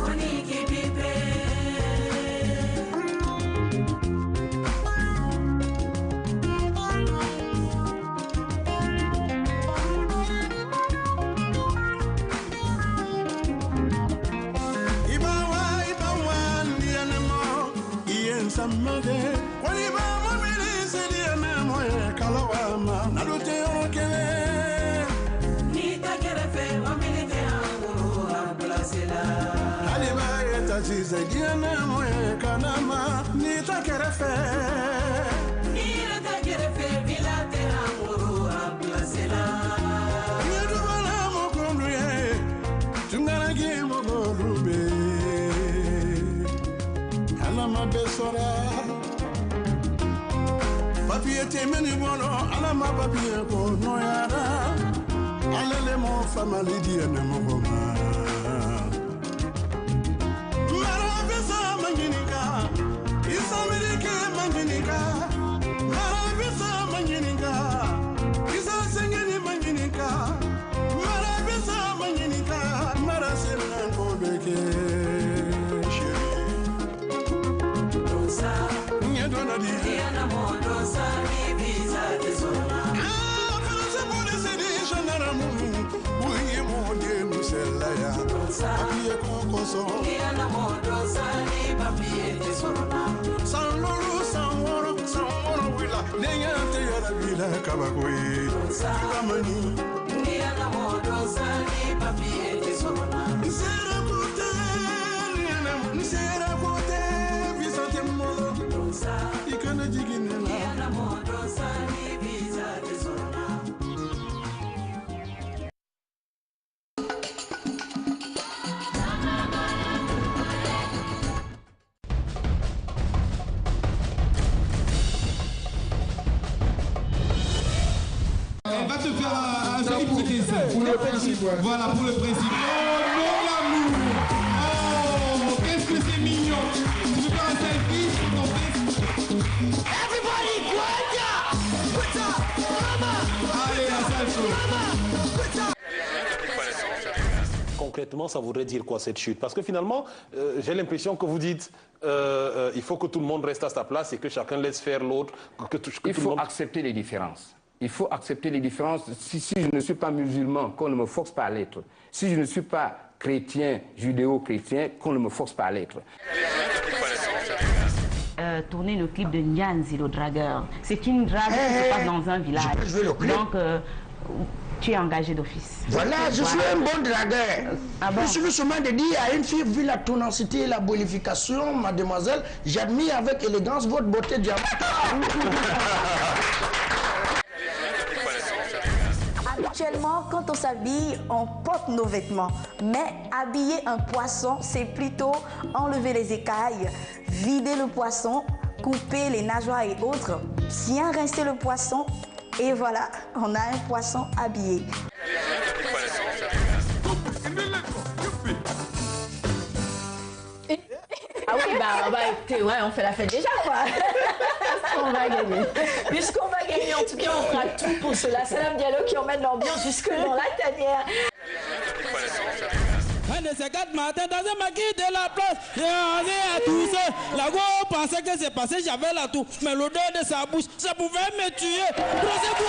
foni qui bipe samade wani ba mo mele se di na mo kalawa ma na do te okele ni ta kerefe o milite anguru ablasela ali ba eta si se di na mo kanama ni ta kerefe ni ta kerefe vilate anguru ablasela ni do bala mo kondu ye tungara ge mo golube ala ma besora papier temeni bono ala ma papier ko noyara alele mo family di ene mo goma mara besa manginika isamirike manginika mara besa manginika isa sengeni manginika mara besa manginika mara sena ko beke dona di Diana Modosa ni visa de zona se pone se di generamu uye mo de musella ya papier kokoso Diana Modosa ni papier de zona san woro wila neyante yara bila kabakoi kamani Diana Modosa ni papier de zona Nisera kote visa temolo ikana jiginela Diana Modosa ni visa de zona On va te faire un petit pour le président. Voilà, pour le président. Oh, mon amour. Oh, qu'est-ce que c'est mignon. Tu veux faire un selfie sur ton Facebook? Everybody, put up. Allez, un selfie. Concrètement, ça voudrait dire quoi cette chute? Parce que finalement, j'ai l'impression que vous dites il faut que tout le monde reste à sa place et que chacun laisse faire l'autre. Il faut accepter les différences. Il faut accepter les différences. Si je ne suis pas musulman, qu'on ne me force pas à l'être. Si je ne suis pas chrétien, judéo-chrétien, qu'on ne me force pas à l'être. Tourner le clip de Nyanzi, le dragueur. C'est une drague qui se passe dans un village. Donc, tu es engagé d'office. Voilà, je suis un bon dragueur. Il suffit seulement de dire à une fille, vu la tonicité et la bonification, mademoiselle, j'admire avec élégance votre beauté diamantée. Habituellement, quand on s'habille, on porte nos vêtements. Mais habiller un poisson, c'est plutôt enlever les écailles, vider le poisson, couper les nageoires et autres. bien rincer le poisson et voilà, on a un poisson habillé. Ah oui, bah écoutez, ouais, on fait la fête déjà, quoi. On va gagner. Puisqu'on va gagner, en tout cas, on fera tout pour cela. Salam Diallo qui emmène l'ambiance jusque dans la tanière. Un de ces 4 matins, dans un maquis de la place, j'ai envie à tous. La go pensait que c'est passé, j'avais la toux. Mais l'odeur de sa bouche, ça pouvait me tuer. Procès-moi!